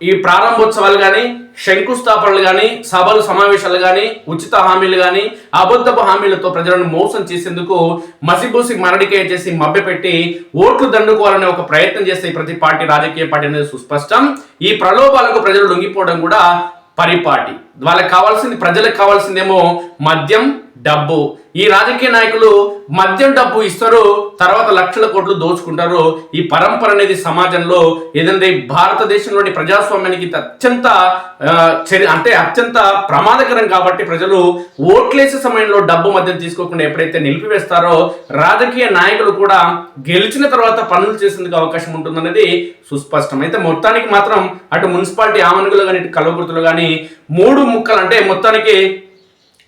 ఈ ప్రారంభోత్సవాలు కానీ శంకుస్థాపనలు కానీ సభలు సమావేశాలు కానీ ఉచిత హామీలు కానీ అబద్ధపు హామీలతో ప్రజలను మోసం చేసేందుకు మసిబూసి మరడికే చేసి మభ్యపెట్టి ఓట్లు దండుకోవాలనే ఒక ప్రయత్నం చేస్తే ప్రతి పార్టీ రాజకీయ పార్టీ అనేది సుస్పష్టం. ఈ ప్రలోభాలకు ప్రజలు లొంగిపోవడం కూడా పరిపాటి. ప్రజలకు కావాల్సిందేమో మద్యం, డబ్బు. ఈ రాజకీయ నాయకులు మద్యం డబ్బు ఇస్తారు, తర్వాత లక్షల కోట్లు దోచుకుంటారు. ఈ పరంపర అనేది సమాజంలో ఏదంటే భారతదేశంలోని ప్రజాస్వామ్యానికి అత్యంత ప్రమాదకరం. కాబట్టి ప్రజలు ఓట్లేసే సమయంలో డబ్బు మద్యం తీసుకోకుండా ఎప్పుడైతే నిలిపివేస్తారో రాజకీయ నాయకులు కూడా గెలిచిన తర్వాత పనులు చేసేందుకు అవకాశం ఉంటుందనేది సుస్పష్టం. అయితే మొత్తానికి మాత్రం అటు మున్సిపాలిటీ ఆమన్గల్లో కానీ ఇటు కల్వకుర్తిలో కానీ 3 ముక్కలు, అంటే మొత్తానికి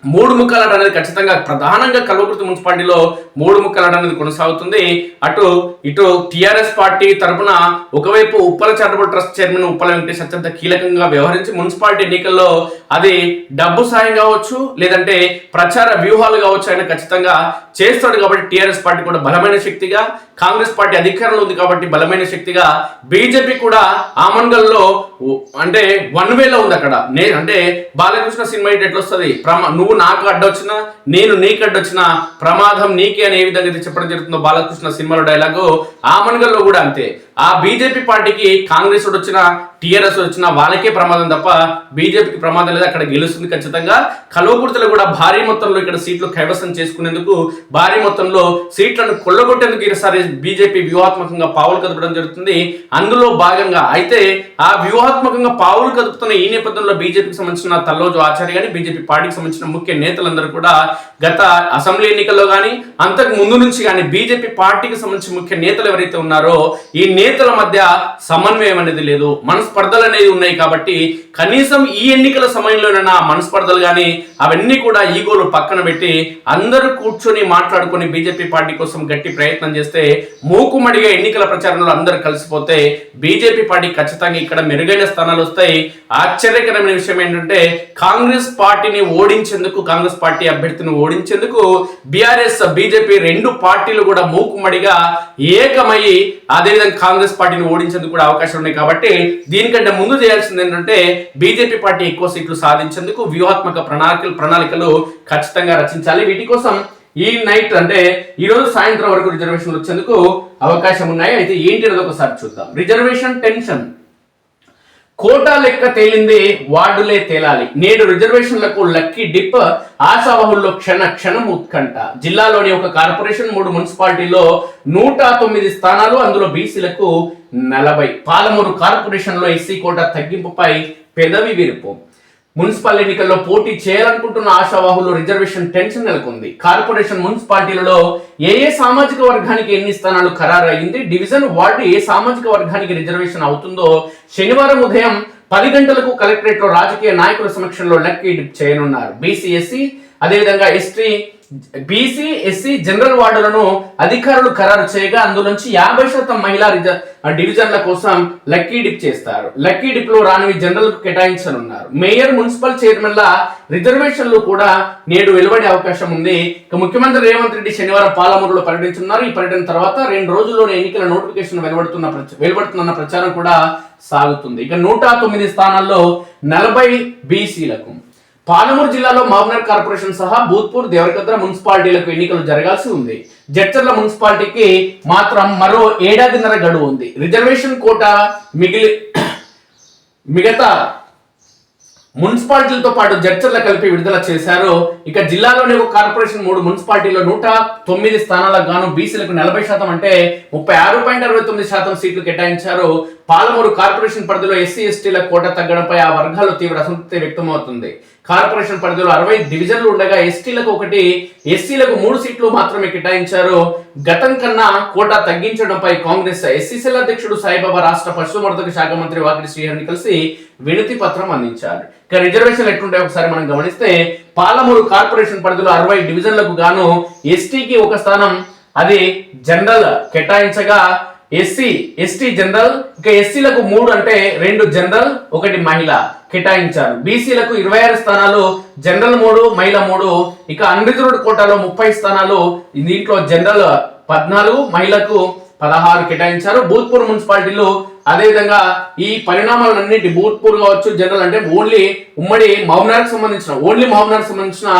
3 ముక్కలాట అనేది ఖచ్చితంగా ప్రధానంగా కల్వకుర్తి మున్సిపాలిటీలో 3 ముక్కలాట అనేది కొనసాగుతుంది. ఇటు టిఆర్ఎస్ పార్టీ తరఫున ఒకవైపు Uppala charitable trust chairman Uppala Venkatesh అత్యంత కీలకంగా వ్యవహరించి మున్సిపాలిటీ ఎన్నికల్లో అది డబ్బు సాయం కావచ్చు లేదంటే ప్రచార వ్యూహాలు కావచ్చు ఆయన ఖచ్చితంగా చేస్తాడు. కాబట్టి టిఆర్ఎస్ పార్టీ కూడా బలమైన శక్తిగా, కాంగ్రెస్ పార్టీ అధికారంలో ఉంది కాబట్టి బలమైన శక్తిగా, బీజేపీ కూడా ఆమన్గల్లో అంటే 1 వేలో ఉంది. అక్కడ అంటే బాలకృష్ణ సినిమా ఎట్లా వస్తుంది, నువ్వు నాకు అడ్డొచ్చినా నేను నీకు అడ్డొచ్చినా ప్రమాదం నీకే అని ఏ విధంగా చెప్పడం జరుగుతుందో బాలకృష్ణ సినిమాలో డైలాగు ఆమన్గల్లో కూడా అంతే. ఆ బీజేపీ పార్టీకి కాంగ్రెస్ వచ్చిన టీఆర్ఎస్ వచ్చినా వాళ్ళకే ప్రమాదం తప్ప బీజేపీకి ప్రమాదం లేదు. అక్కడ గెలుస్తుంది ఖచ్చితంగా. కల్వకుర్తిలో కూడా భారీ మొత్తంలో ఇక్కడ సీట్లు కైవసం చేసుకునేందుకు, భారీ మొత్తంలో సీట్లను కొల్లగొట్టేందుకు ఈసారి బీజేపీ వ్యూహాత్మకంగా పావులు కదపడం జరుగుతుంది. అందులో భాగంగా అయితే ఆ వ్యూహాత్మకంగా పావులు కదుపుతున్న ఈ నేపథ్యంలో బీజేపీకి సంబంధించిన తల్లోజు ఆచార్య కానీ, బీజేపీ పార్టీకి సంబంధించిన ముఖ్య నేతలందరూ కూడా గత అసెంబ్లీ ఎన్నికల్లో కానీ అంతకు ముందు నుంచి కానీ బీజేపీ పార్టీకి సంబంధించిన ముఖ్య నేతలు ఎవరైతే ఉన్నారో ఈ నేతల మధ్య సమన్వయం అనేది లేదు, మనస్పర్ధలు అనేది ఉన్నాయి. కాబట్టి కనీసం ఈ ఎన్నికల సమయంలోనైనా మనస్పర్ధలు కానీ అవన్నీ కూడా ఈగోలు పక్కన పెట్టి అందరూ కూర్చొని మాట్లాడుకొని బీజేపీ పార్టీ కోసం గట్టి ప్రయత్నం చేస్తే, మూకుమ్మడిగా ఎన్నికల ప్రచారంలో అందరూ కలిసిపోతే బీజేపీ పార్టీ ఖచ్చితంగా ఇక్కడ మెరుగైన స్థానాలు వస్తాయి. ఆశ్చర్యకరమైన విషయం ఏంటంటే కాంగ్రెస్ పార్టీని ఓడించేందుకు, కాంగ్రెస్ పార్టీ అభ్యర్థిని ఓడించేందుకు బీఆర్ఎస్ బీజేపీ రెండు పార్టీలు కూడా మూకుమ్మడిగా ఏకమయ్యి అదేవిధంగా కాంగ్రెస్ పార్టీని ఓడించేందుకు కూడా అవకాశం ఉన్నాయి. కాబట్టి దీనికంటే ముందు చేయాల్సింది ఏంటంటే బీజేపీ పార్టీ ఎక్కువ సీట్లు సాధించేందుకు వ్యూహాత్మక ప్రణాళికలు ఖచ్చితంగా రచించాలి. వీటి కోసం ఈ నైట్ అంటే ఈ రోజు సాయంత్రం వరకు రిజర్వేషన్లు వచ్చేందుకు అవకాశం ఉన్నాయి. అయితే ఏంటి అనేది ఒకసారి చూద్దాం. రిజర్వేషన్ టెన్షన్, కోటా లెక్క తేలింది, వార్డులే తేలాలి. నేడు రిజర్వేషన్లకు లక్కీ డిప్, ఆశావహుల్లో క్షణ క్షణం ఉత్కంఠ. జిల్లాలోని ఒక కార్పొరేషన్, 3 మున్సిపాలిటీల్లో 109 స్థానాలు, అందులో బీసీలకు 40. పాలమూరు కార్పొరేషన్ లో ఎస్సీ కోటా తగ్గింపుపై పెదవి విరుపు. మున్సిపల్ ఎన్నికల్లో పోటీ చేయాలనుకుంటున్న ఆశావాహులు రిజర్వేషన్ టెన్షన్ నెలకొంది. కార్పొరేషన్ మున్సిపాలిటీలలో ఏ సామాజిక వర్గానికి ఎన్ని స్థానాలు ఖరారు అయింది, డివిజన్ వార్డు ఏ సామాజిక వర్గానికి రిజర్వేషన్ అవుతుందో శనివారం ఉదయం 10 గంటలకు కలెక్టరేట్ లో రాజకీయ నాయకుల సమక్షంలో లక్కీ డిప్ చేయనున్నారు. బీసీ ఎస్సీ అదేవిధంగా బీసీ ఎస్సీ జనరల్ వార్డులను అధికారులు ఖరారు చేయగా అందులోంచి 50% మహిళా డివిజన్ల కోసం లక్కీ డిప్ చేస్తారు. లక్కీ డిప్ లో రానివి జనరల్ కు కేటాయించనున్నారు. మేయర్, మున్సిపల్ చైర్మన్ల రిజర్వేషన్లు కూడా నేడు వెలువడే అవకాశం ఉంది. ఇక ముఖ్యమంత్రి రేవంత్ రెడ్డి శనివారం పాలమూరులో పర్యటించున్నారు. ఈ పర్యటన తర్వాత 2 రోజుల్లోనే ఎన్నికల నోటిఫికేషన్ వెలువడుతున్న ప్రచారం కూడా సాగుతుంది. ఇక 109 స్థానాల్లో 40 బీసీలకు. పాలమూరు జిల్లాలో మహబూబ్నగర్ కార్పొరేషన్ సహా భూత్పూర్, దేవరకద్ర మున్సిపాలిటీలకు ఎన్నికలు జరగాల్సి ఉంది. జడ్చర్ల మున్సిపాలిటీకి మాత్రం మరో 1.5 ఏడాదిన్నర గడువు ఉంది. రిజర్వేషన్ కోటా మిగతా మున్సిపాలిటీలతో పాటు జడ్చర్ల కలిపి విడుదల చేశారు. ఇక జిల్లాలోని ఒక కార్పొరేషన్ 3 మున్సిపాలిటీలో 109 స్థానాలకు గాను బీసీలకు 40% అంటే 36.69% సీట్లు కేటాయించారు. పాలమూరు కార్పొరేషన్ పరిధిలో ఎస్సీ ఎస్టీల కోటా తగ్గడంపై ఆ వర్గాల్లో తీవ్ర అసంతృప్తి వ్యక్తమవుతుంది. కార్పొరేషన్ పరిధిలో 60 డివిజన్లు ఉండగా ఎస్టీలకు 1, ఎస్సీలకు 3 సీట్లు మాత్రమే కేటాయించారు. గతం కన్నా కోటా తగ్గించడంపై కాంగ్రెస్ ఎస్సీసీల అధ్యక్షుడు సాయిబాబా, రాష్ట్ర పశుసంవర్ధక శాఖ మంత్రి వాకిటి శ్రీహరిని కలిసి వినతి పత్రం అందించారు. ఇక రిజర్వేషన్లు ఎట్లుంటాయో ఒకసారి మనం గమనిస్తే పాలమూరు కార్పొరేషన్ పరిధిలో 60 డివిజన్లకు గాను ఎస్టీకి 1 స్థానం, అది జనరల్ కేటాయించగా ఎస్టీ జనరల్, ఇక ఎస్సీలకు 3 అంటే 2 జనరల్ 1 మహిళ కేటాయించారు. బీసీలకు 26 స్థానాలు, జనరల్ 3, మహిళ 3. ఇక అన్రిజర్వ్డ్ కోటాలో 30 స్థానాలు, దీంట్లో జనరల్ 14, మహిళకు 16 కేటాయించారు. భూత్పూర్ మున్సిపాలిటీలో అదేవిధంగా ఈ పరిణామాలన్నింటి భూత్పూర్ కావచ్చు, జనరల్ అంటే ఓన్లీ మహబూబ్నగర్కి సంబంధించిన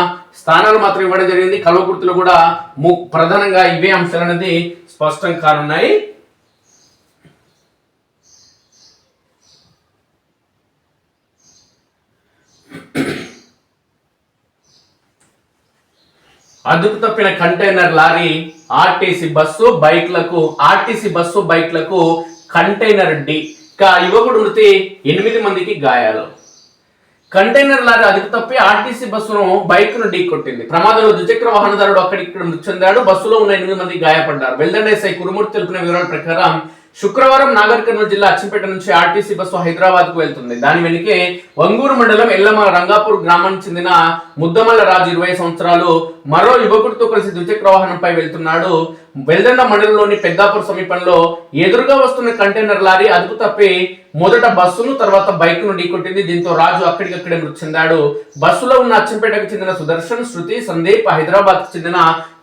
స్థానాలు మాత్రం ఇవ్వడం జరిగింది. కల్వకుర్తిలో కూడా ప్రధానంగా ఇవే అంశాలు అనేది స్పష్టం కానున్నాయి. అదుపు తప్పిన కంటైనర్ లారీ ఆర్టీసీ బస్సు బైక్లకు కంటైనర్ ఢీ. యువకుడు మృతి, 8 మందికి గాయాలు. కంటైనర్ లారీ అదుపు తప్పి ఆర్టీసీ బస్సును బైక్ను ఢీ కొట్టింది. ప్రమాదంలో ద్విచక్ర వాహనదారుడు అక్కడిక్కడ మృతి చెందాడు. బస్సులో ఉన్న 8 మంది గాయపడ్డారు. వెల్దండ ఎస్ఐ కురుమూర్తి తెలిపిన వివరాల ప్రకారం శుక్రవారం నాగర్ కర్నూలు జిల్లా అచ్చంపేట నుంచి ఆర్టీసీ బస్సు హైదరాబాద్ కు వెళ్తుంది. దాని వెనుకే వంగూరు మండలం ఎల్లమ రంగాపూర్ గ్రామానికి చెందిన ముద్దమల్ల రాజు 20 సంవత్సరాలు మరో యువకుడితో కలిసి ద్విచక్ర వాహనంపై వెళ్తున్నాడు. వెల్దండ మండలంలోని పెద్దాపూర్ సమీపంలో ఎదురుగా వస్తున్న కంటైనర్ లారీ అదుపు తప్పి మొదట బస్సును తర్వాత బైక్ ను ఢీకొట్టింది. దీంతో రాజు అక్కడికక్కడే మృతి చెందాడు. బస్సులో ఉన్న అచ్చంపేటకు చెందిన సుదర్శన్, శృతి, సందీప్, హైదరాబాద్ కు చెందిన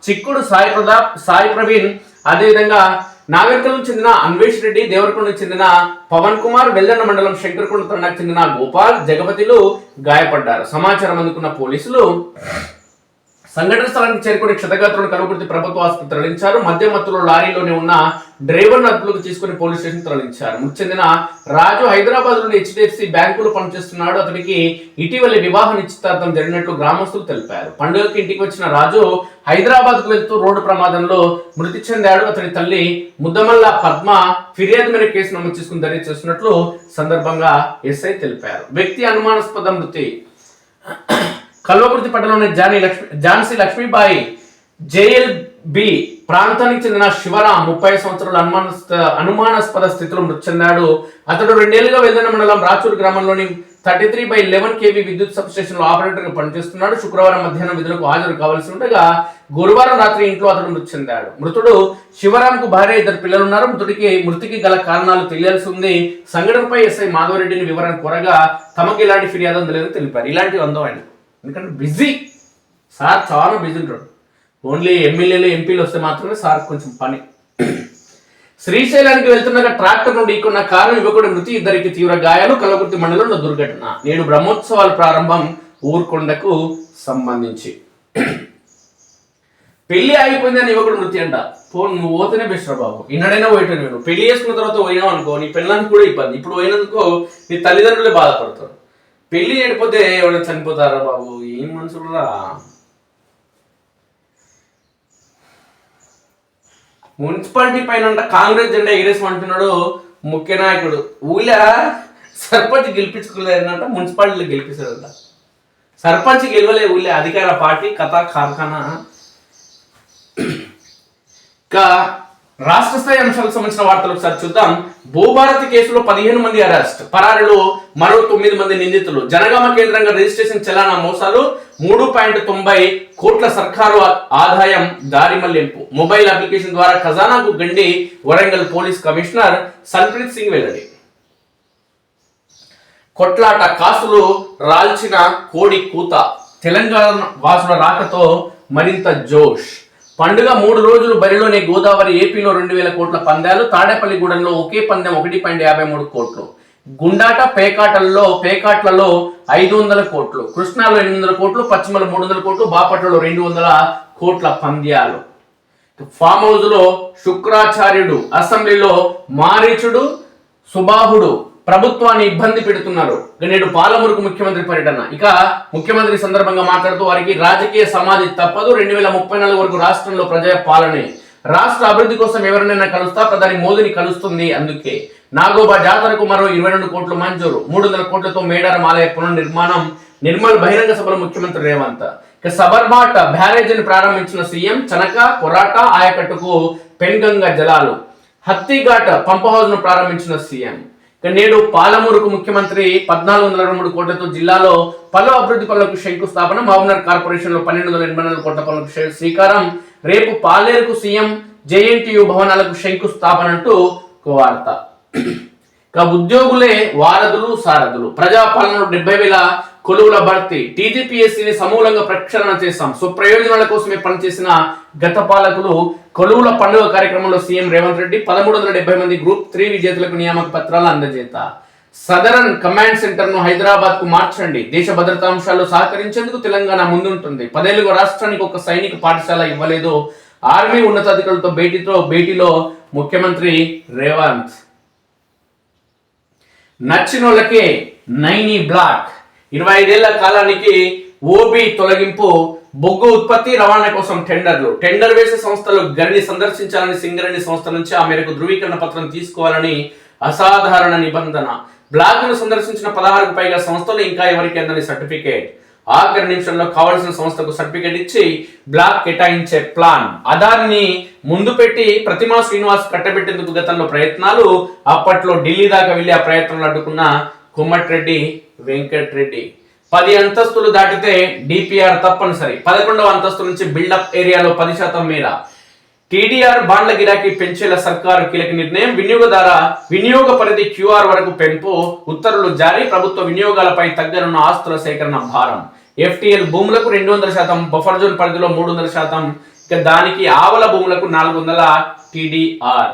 చిక్కుడు సాయి ప్రవీణ్, అదేవిధంగా నాగర్కర్నూలు చెందిన అన్వేష్ రెడ్డి, దేవరకొండకు చెందిన పవన్ కుమార్, వెల్దండ మండలం శంకరకొండ తండాకు చెందిన గోపాల్, జగపతిలు గాయపడ్డారు. సమాచారం అందుకున్న పోలీసులు సంఘటన స్థలానికి చేరుకుని క్షతగాత్రులను కనుగొట్టి ప్రభుత్వ ఆసుపత్రి తరలించారు. మద్యం మత్తులో లారీలోనే ఉన్న డ్రైవర్ను అదుపులోకి తీసుకుని పోలీస్ స్టేషన్ తరలించారు. మృతి చెందిన రాజు హైదరాబాద్ లోని HDFC బ్యాంకులో పనిచేస్తున్నాడు. అతనికి ఇటీవల వివాహ నిశ్చితార్థం జరిగినట్లు గ్రామస్తులు తెలిపారు. పండుగకి ఇంటికి వచ్చిన రాజు హైదరాబాద్ కు వెళ్తూ రోడ్డు ప్రమాదంలో మృతి చెందాడు. అతని తల్లి ముద్దమల్ల పద్మ ఫిర్యాదు మేరకు కేసు నమోదు చేసుకుని దర్యాప్తు చేస్తున్నట్లు సందర్భంగా ఎస్ఐ తెలిపారు. వ్యక్తి అనుమానాస్పద మృతి కల్వకుర్తి పట్టణంలోని ఝాన్సీ లక్ష్మీబాయి JLB ప్రాంతానికి చెందిన శివరాం 30 సంవత్సరాల అనుమానాస్పద స్థితిలో మృతి చెందాడు. అతడు 2 ఏళ్లుగా వెల్దన మండలం రాచూరు గ్రామంలోని 33/11 kV విద్యుత్ సబ్ స్టేషన్ లో ఆపరేటర్ గా పనిచేస్తున్నాడు. శుక్రవారం మధ్యాహ్నం విధులకు హాజరు కావాల్సి ఉండగా గురువారం రాత్రి ఇంట్లో అతడు మృతి చెందాడు. మృతుడు శివరాంకు భార్య 2 పిల్లలున్నారు. మృతికి గల కారణాలు తెలియాల్సి ఉంది. సంఘటనపై ఎస్ఐ మాధవరెడ్డిని వివరణ కోరగా తమకు ఎలాంటి ఫిర్యాదు అందలేదని తెలిపారు. ఇలాంటివి అందం ఆయన, ఎందుకంటే బిజీ సార్, చాలా బిజీ ఉంటాడు. ఓన్లీ ఎమ్మెల్యేలు ఎంపీలు వస్తే మాత్రమే సార్ కొంచెం పని. శ్రీశైలానికి వెళ్తుండగా ట్రాక్టర్ ను ఢీకొన్న కారు యువకుడి మృతి, 2 తీవ్ర గాయాలు. కల్వకుర్తి మండలంలో దుర్ఘటన. నేడు బ్రహ్మోత్సవాల ప్రారంభం ఊరుకొండకు సంబంధించి. పెళ్లి ఆగిపోయిందని యువకుడు మృతి అంట. నువ్వు పోతేనే బెస్ట్ రా బాబు, ఇన్నడైనా పోయేటో. నేను పెళ్లి చేసుకున్న తర్వాత పోయినావు అనుకో, నీ పిల్లలకి కూడా ఇబ్బంది. ఇప్పుడు పోయినందుకో నీ తల్లిదండ్రులే బాధపడతారు. పెళ్లి చేయకపోతే ఎవరైనా చనిపోతారా బాబు, ఏం మనుషులరా. మున్సిపాలిటీ పైన కాంగ్రెస్ జెండా ఎగిరేసమంటున్నాడు ముఖ్య నాయకుడు. ఊళ్ళో సర్పంచ్ గెలిపించుకోలేదంట, మున్సిపాలిటీలో గెలిపిస్తాడంట. సర్పంచ్ గెలవలే ఊళ్ళో, అధికార పార్టీ కథా కార్ఖానా. ఇంకా రాష్ట్ర స్థాయి అంశాలకు సంబంధించిన వార్తలు ఒకసారి చూద్దాం. భూభారతి కేసులో 15 మంది అరెస్ట్, పరారీలో మరో 9 మంది నిందితులు. జనగామ కేంద్రంగా రిజిస్ట్రేషన్ చలానా మోసాలు, 3.90 కోట్ల సర్కారు ఆదాయం దారి మళ్లింపు. మొబైల్ అప్లికేషన్ ద్వారా ఖజానాకు గండి వరంగల్ పోలీస్ కమిషనర్ సల్ప్రీత్ సింగ్ వెల్లడి. కొట్లాట కాసులు రాల్చిన కోడి కూత, తెలంగాణ వాసుల రాకతో మరింత జోష్. పండుగ 3 రోజులు బరిలోనే గోదావరి. ఏపీలో 2000 కోట్ల పందాలు. తాడేపల్లిగూడెంలో ఒకే పందెం 1.53 కోట్లు. గుండాట పేకాట్లలో 500 కోట్లు. కృష్ణాలో 800 కోట్లు. పశ్చిమలో 300 కోట్లు. బాపట్లలో 200 కోట్ల పంద్యాలు. ఫామ్ హౌస్ లో శుక్రాచార్యుడు, అసెంబ్లీలో మారీచుడు, సుబాహుడు ప్రభుత్వాన్ని ఇబ్బంది పెడుతున్నారు. నేడు పాలమూరుకు ముఖ్యమంత్రి పర్యటన. ఇక ముఖ్యమంత్రి సందర్భంగా మాట్లాడుతూ వారికి రాజకీయ సమాధి తప్పదు, 2034 వరకు రాష్ట్రంలో ప్రజా పాలనే, రాష్ట్ర అభివృద్ధి కోసం ఎవరినైనా కలుస్తా, ప్రధాని మోదీని కలుస్తుంది. అందుకే నాగోబా జాతరకు మరో 22 కోట్లు మంజూరు. 300 కోట్లతో మేడారం ఆలయ పునర్నిర్మాణం. నిర్మల్ బహిరంగ సభలో ముఖ్యమంత్రి రేవంత్. ఇక సబర్మాట్ బ్యారేజీని ప్రారంభించిన సీఎం. చనక కొరాట ఆయకట్టుకు పెన్గంగా జలాలు. హత్తిఘాట్ పంప్ హౌస్ ను ప్రారంభించిన సీఎం. నేడు పాలమూరుకు ముఖ్యమంత్రి 1423 కోట్లతో జిల్లాలో పలు అభివృద్ధి పనులకు శంకుస్థాపన. మహబూబ్నగర్ కార్పొరేషన్ లో 1284 కోట్ల పనులకు శ్రీకారం. రేపు పాలేరుకు సీఎం, JNTU భవనాలకు శంకుస్థాపన అంటూ వార్త. ఉద్యోగులే వారధులు సారథులు. ప్రజాపాలనలో 70,000 కొలువుల భర్తీ. TGPSCని సమూలంగా ప్రక్షాళన చేశాం. స్వప్రయోజనాల కోసమే పనిచేసిన గత పాలకులు. కొలువుల పండుగ కార్యక్రమంలో సీఎం రేవంత్ రెడ్డి. 1370 మంది గ్రూప్ 3 విజేతలకు నియామక పత్రాలు అందజేత. సదరన్ కమాండ్ సెంటర్ ను హైదరాబాద్ కు మార్చండి. దేశ భద్రతా అంశాల్లో సహకరించేందుకు తెలంగాణ ముందుంటుంది. 10 ఏళ్లుగా రాష్ట్రానికి ఒక సైనిక పాఠశాల ఇవ్వలేదు. ఆర్మీ ఉన్నతాధికారులతో భేటీలో ముఖ్యమంత్రి రేవంత్. నచ్చినోళ్ళకే నైని బ్లాక్. 25 ఏళ్ల కాలానికి ఓబీ తొలగింపు. బొగ్గు ఉత్పత్తి రవాణా కోసం టెండర్ వేసే సంస్థలు గని సందర్శించాలని సింగరేణి సంస్థ నుంచి ఆ మేరకు ధృవీకరణ పత్రం తీసుకోవాలని అసాధారణ నిబంధన. బ్లాక్ ను సందర్శించిన 16కు పైగా సంస్థలు ఇంకా ఎవరికి అందని సర్టిఫికేట్. ఆఖరి నిమిషంలో కావాల్సిన సంస్థకు సర్టిఫికేట్ ఇచ్చి బ్లాక్ కేటాయించే ప్లాన్. అదాన్ని ముందు పెట్టి ప్రతిమా శ్రీనివాస్ కట్టబెట్టేందుకు గతంలో ప్రయత్నాలు. అప్పట్లో ఢిల్లీ దాకా వెళ్లి ఆ ప్రయత్నాలు అడ్డుకున్న కోమటిరెడ్డి వెంకటరెడ్డి. 10 అంతస్తులు దాటితే DPR తప్పనిసరి. 11వ అంతస్తు నుంచి బిల్డప్ ఏరియాలో 10% మేర. TDR బాండ్ల గిరాకీ పెంచేలా సర్కారు కీలక నిర్ణయం. వినియోగ పరిధి QR వరకు పెంపు. ఉత్తర్వులు జారీ. ప్రభుత్వ వినియోగాలపై తగ్గనున్న ఆస్తుల సేకరణ భారం. FTL భూములకు 200%, బఫర్ జోన్ పరిధిలో 300%. ఇక దానికి ఆవల భూములకు 400 TDR.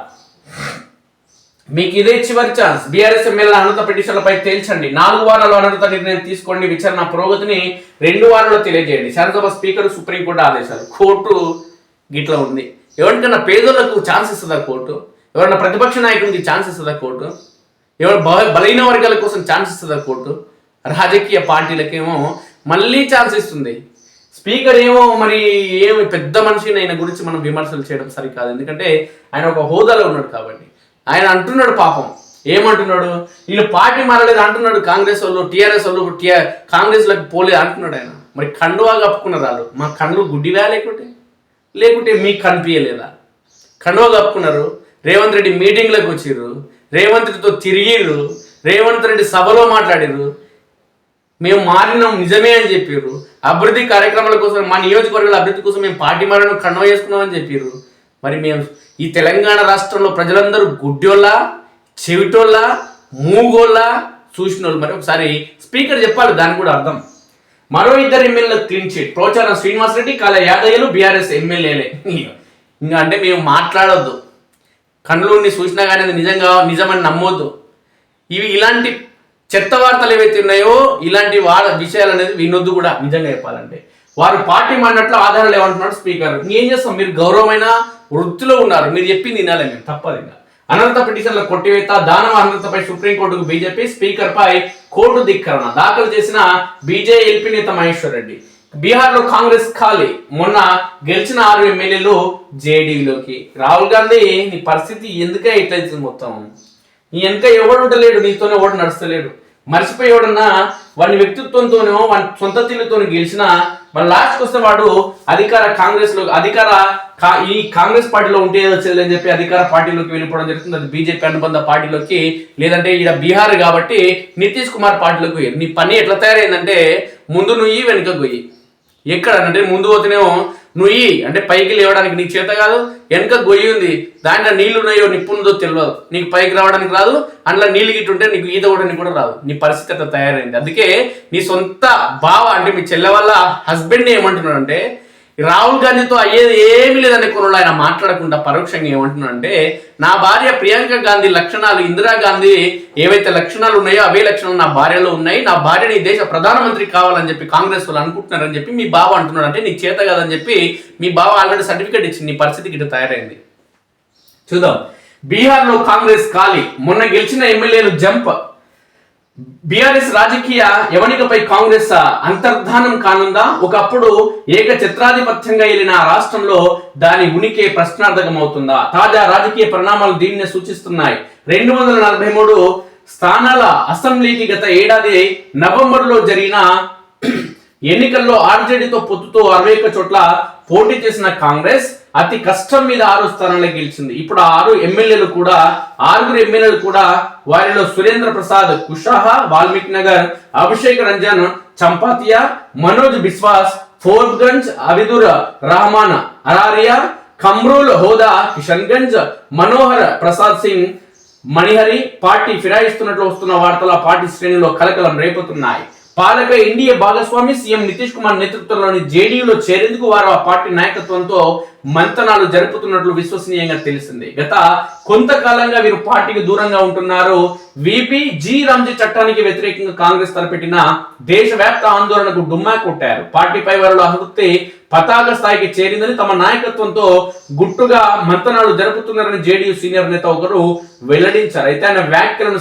మీకు ఇదే చివరి ఛాన్స్. బీఆర్ఎస్ ఎమ్మెల్యేల అనర్హత పిటిషన్లపై తేల్చండి. 4 వారాల్లో అనర్హత నిర్ణయం తీసుకోండి. విచారణ పురోగతిని 2 వారాల్లో తెలియజేయండి. శాసనసభ స్పీకర్ సుప్రీంకోర్టు ఆదేశాలు. కోర్టు గిట్లా ఉంది. ఎవరికైనా పేదోళ్లకు ఛాన్స్ ఇస్తుందా కోర్టు? ఎవరైనా ప్రతిపక్ష నాయకుడికి ఛాన్స్ ఇస్తుందా కోర్టు? ఎవరు బలహీన వర్గాల కోసం ఛాన్స్ ఇస్తుందా కోర్టు? రాజకీయ పార్టీలకేమో మళ్ళీ ఛాన్స్ ఇస్తుంది. స్పీకర్ ఏమో మరి ఏమి పెద్ద మనిషిని ఆయన గురించి మనం విమర్శలు చేయడం సరికాదు. ఎందుకంటే ఆయన ఒక హోదాలో ఉన్నాడు కాబట్టి. ఆయన అంటున్నాడు పాపం, ఏమంటున్నాడు, వీళ్ళు పార్టీ మారలేదు అంటున్నాడు. కాంగ్రెస్ వాళ్ళు, టీఆర్ఎస్ వాళ్ళు కాంగ్రెస్లోకి పోలేదు అంటున్నాడు ఆయన. మరి కండువా కప్పుకున్నారు వాళ్ళు. మా కళ్ళు గుడ్డివా లేకుంటే మీకు కనిపించలేదా? కండువా కప్పుకున్నారు. రేవంత్ రెడ్డి మీటింగ్లకు వచ్చిర్రు, రేవంత్ రెడ్డితో తిరిగిర్రు, రేవంత్ రెడ్డి సభలో మాట్లాడిర్రు, మేము మారినాం నిజమే అని చెప్పారు. అభివృద్ధి కార్యక్రమాల కోసం, మా నియోజకవర్గాల అభివృద్ధి కోసం మేము పార్టీ మారడం కండువా చేసుకున్నామని చెప్పారు. మరి మేము ఈ తెలంగాణ రాష్ట్రంలో ప్రజలందరూ గుడ్డోళ్ళ, చెవిటోళ్ళ, మూగోళ్ళ, చూసినోళ్ళు. మరి ఒకసారి స్పీకర్ చెప్పాలి దానికి కూడా అర్థం. మరో 2 ఎమ్మెల్యేలకు క్లీన్ చిట్. పోచారం శ్రీనివాసరెడ్డి, కాళ యాదయ్యలు బీఆర్ఎస్ ఎమ్మెల్యేలే. ఇంకా అంటే మేము మాట్లాడొద్దు, కళ్ళుని చూసినా కానీ అది నిజమని నమ్మొద్దు. ఇలాంటి చెత్త వార్తలు ఏవైతే ఉన్నాయో ఇలాంటి విషయాలు అనేది వినొద్దు కూడా. నిజంగా చెప్పాలంటే వారు పార్టీ మారినట్లు ఆధారాలు ఏమంటున్నాడు స్పీకర్. ఏం చేస్తాం, మీరు గౌరవమైన వృత్తిలో ఉన్నారు, మీరు చెప్పింది వినాలి, మేము తప్పదు. ఇంకా అనర్హత పిటిషన్ల కొట్టివేత, దానం అనర్హతపై సుప్రీంకోర్టుకు బీజేపీ, స్పీకర్ పై కోర్టు ధిక్కరణ. దాఖలు చేసిన బీజేఎల్పీ నేత మహేశ్వర్ రెడ్డి. బీహార్లో కాంగ్రెస్ ఖాళీ, మొన్న గెలిచిన 6 ఎమ్మెల్యేలు జేడీలోకి. రాహుల్ గాంధీ నీ పరిస్థితి ఎందుకే ఇట్లయితుంది మొత్తం? నీ వెనక ఎవడు ఉండలేడు, నీతోనే ఎవడు నడుస్తలేడు. మర్చిపోయేవాడన్నా వాడి వ్యక్తిత్వంతోనో వాడి సొంత తీరుతో గెలిచినా మన లాస్ట్కి వస్తే వాడు ఈ కాంగ్రెస్ పార్టీలో ఉంటే వచ్చేదని చెప్పి అధికార పార్టీలోకి వెళ్ళిపోవడం జరుగుతుంది. అది బీజేపీ అనుబంధ పార్టీలోకి, లేదంటే ఇక్కడ బీహార్ కాబట్టి నితీష్ కుమార్ పార్టీలోకి పోయి. నీ పని ఎట్లా తయారైందంటే ముందు నువ్వు వెనుక పోయి. ఎక్కడ అంటే ముందు పోతేనేమో నువ్వు అంటే పైకి లేవడానికి నీకు చేత కాదు, వెనక గొయ్యి ఉంది, దాంట్లో నీళ్లు ఉన్నాయో నిప్పుందో తెలియదు, నీకు పైకి రావడానికి రాదు, అందులో నీళ్ళు గిట్టుంటే నీకు ఈత కూడా కూడా రాదు. నీ పరిస్థితి అట్లా తయారైంది. అందుకే నీ సొంత బావ అంటే మీ చెల్లె వాళ్ళ హస్బెండ్ ఏమంటున్నాడు అంటే, రాహుల్ గాంధీతో అయ్యేది ఏమీ లేదనే కొనలో ఆయన మాట్లాడకుండా పరోక్షంగా ఏమంటున్నాడంటే, నా భార్య ప్రియాంక గాంధీ లక్షణాలు, ఇందిరాగాంధీ ఏవైతే లక్షణాలు ఉన్నాయో అవే లక్షణాలు నా భార్యలో ఉన్నాయి, నా భార్యని దేశ ప్రధానమంత్రి కావాలని చెప్పి కాంగ్రెస్ వాళ్ళు అనుకుంటున్నారని చెప్పి మీ బావ అంటున్నాడు. అంటే నీకు చేత కాదని చెప్పి మీ బావ ఆల్రెడీ సర్టిఫికేట్ ఇచ్చింది. నీ పరిస్థితి గిట్ట తయారైంది. చూద్దాం. బీహార్లో కాంగ్రెస్ ఖాళీ, మొన్న గెలిచిన ఎమ్మెల్యేలు జంప్. బీఆర్ఎస్ రాజకీయ యవనికపై కాంగ్రెస్ అంతర్ధానం కానుందా? ఒకప్పుడు ఏక చిత్రాధిపత్యంగా వెళ్ళిన రాష్ట్రంలో దాని ఉనికి ప్రశ్నార్థకం అవుతుందా? తాజా రాజకీయ పరిణామాలు దీన్నే సూచిస్తున్నాయి. 243 స్థానాల అసెంబ్లీకి గత ఏడాది నవంబర్లో జరిగిన ఎన్నికల్లో ఆర్జేడీతో పొత్తుతో 61 చోట్ల పోటీ చేసిన కాంగ్రెస్ అతి కష్టం మీద 6 స్థానాల్లో గెలిచింది. ఇప్పుడు 6 ఎమ్మెల్యేలు కూడా 6 ఎమ్మెల్యేలు కూడా వారిలో సురేంద్ర ప్రసాద్ కుషాహా, వాల్మీకి నగర్, అభిషేక్ రంజన్ చంపాతియా, మనోజ్ బిస్వాస్ ఫోర్బ్గంజ్, అబిదుర్ రహమాన్ అరారియా, కమ్రూల్ హోదా కిషన్గంజ్, మనోహర్ ప్రసాద్ సింగ్ మణిహరి పార్టీ ఫిరాయిస్తున్నట్లు వస్తున్న వార్తల పార్టీ శ్రేణిలో కలకలం రేపుతున్నాయి. పాలక ఎన్డీఏ భాగస్వామి సీఎం నితీష్ కుమార్ నేతృత్వంలోని జేడీయూలో చేరేందుకు వారు ఆ పార్టీ నాయకత్వంతో మంతనాలు జరుపుతున్నట్లు విశ్వసనీయంగా తెలిసింది. గత కొంతకాలంగా వీరు పార్టీకి దూరంగా ఉంటున్నారు. విపి జి రామ్జీ చట్టానికి వ్యతిరేకంగా కాంగ్రెస్ తలపెట్టిన దేశవ్యాప్త ఆందోళనకు డుమ్మా కొట్టారు. పార్టీపై వారిలో అసంతృప్తి పతాక స్థాయికి చేరిందని, తమ నాయకత్వంతో గుట్టుగా మంతనాలు జరుపుతున్నారని జేడీయూ సీనియర్ నేత ఒకరు వెల్లడించారు. అయితే ఆయన వ్యాఖ్యలను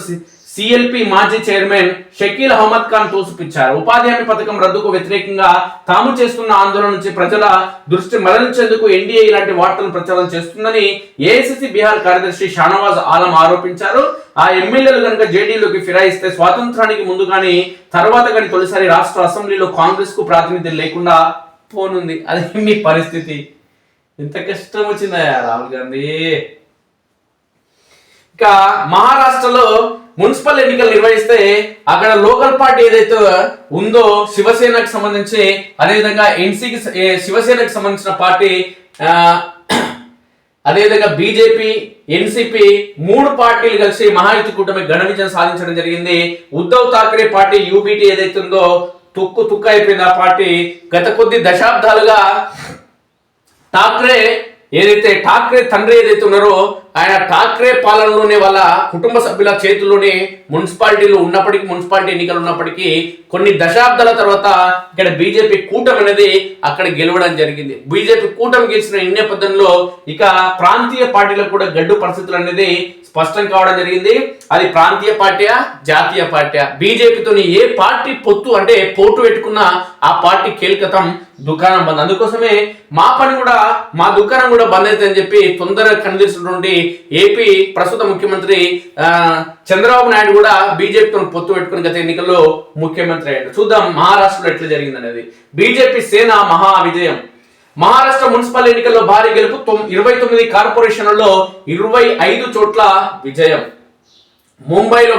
సిఎల్పి మాజీ చైర్మన్ షకీల్ అహ్మద్ ఖాన్ తోసిపుచ్చారు. ఉపాధి హామీ పథకం రద్దుకు వ్యతిరేకంగా తాము చేస్తున్న ఆందోళన నుంచి ప్రజల దృష్టి మరలించేందుకు ఎన్డీఏ ఇలాంటి వార్తలను ప్రచారం చేస్తుందని ఏఐసిసి బీహార్ కార్యదర్శి షానవాజ్ ఆలం ఆరోపించారు. ఆ ఎమ్మెల్యేలు కనుక జేడీలోకి ఫిరాయిస్తే స్వాతంత్రానికి ముందు కానీ తర్వాత కానీ తొలిసారి రాష్ట్ర అసెంబ్లీలో కాంగ్రెస్ కు ప్రాతినిధ్యం లేకుండా పోనుంది. అది మీ పరిస్థితి. ఎంత కష్టం వచ్చిందా రాహుల్ గాంధీ. ఇక మహారాష్ట్రలో మున్సిపల్ ఎన్నికలు నిర్వహిస్తే అక్కడ లోకల్ పార్టీ ఏదైతే ఉందో శివసేనకు సంబంధించి, అదేవిధంగా ఎన్సీకి శివసేనకు సంబంధించిన పార్టీ, అదేవిధంగా బీజేపీ, ఎన్సీపీ 3 పార్టీలు కలిసి మహాయుతి కూటమి ఘన విజయం సాధించడం జరిగింది. ఉద్ధవ్ ఠాక్రే పార్టీ యూబీటీ ఏదైతే ఉందో తుక్కు అయిపోయింది. ఆ పార్టీ గత కొద్ది దశాబ్దాలుగా ఠాక్రే తండ్రి ఏదైతే ఉన్నారో ఆయన ఠాక్రే పాలనలోనే వాళ్ళ కుటుంబ సభ్యుల చేతుల్లోనే మున్సిపాలిటీలు ఉన్నప్పటికీ, మున్సిపాలిటీ ఎన్నికలు ఉన్నప్పటికీ కొన్ని దశాబ్దాల తర్వాత ఇక్కడ బీజేపీ కూటమి అనేది అక్కడ గెలవడం జరిగింది. బీజేపీ కూటమి గెలిచిన ఈ నేపథ్యంలో ఇక ప్రాంతీయ పార్టీలకు కూడా గడ్డు పరిస్థితులు అనేది స్పష్టం కావడం జరిగింది. అది ప్రాంతీయ పార్టీయా, జాతీయ పార్టీయా, బీజేపీతో ఏ పార్టీ పొత్తు అంటే పోటు పెట్టుకున్నా ఆ పార్టీ కీలకతం దుకాణం బంద్. అందుకోసమే మా దుకాణం కూడా బంద్ అవుతుంది అని చెప్పి తొందరగా కనిపిస్తున్నటువంటి ఏపీ ప్రస్తుత ముఖ్యమంత్రి చంద్రబాబు నాయుడు కూడా బీజేపీతో పొత్తు పెట్టుకుని గత ఎన్నికల్లో ముఖ్యమంత్రి అయ్యాడు. చూద్దాం మహారాష్ట్రలో ఎట్లా జరిగింది అనేది. బీజేపీ సేన మహా విజయం. మహారాష్ట్ర మున్సిపల్ ఎన్నికల్లో భారీ గెలుపు. 29 కార్పొరేషన్లలో 25 చోట్ల విజయం. ముంబైలో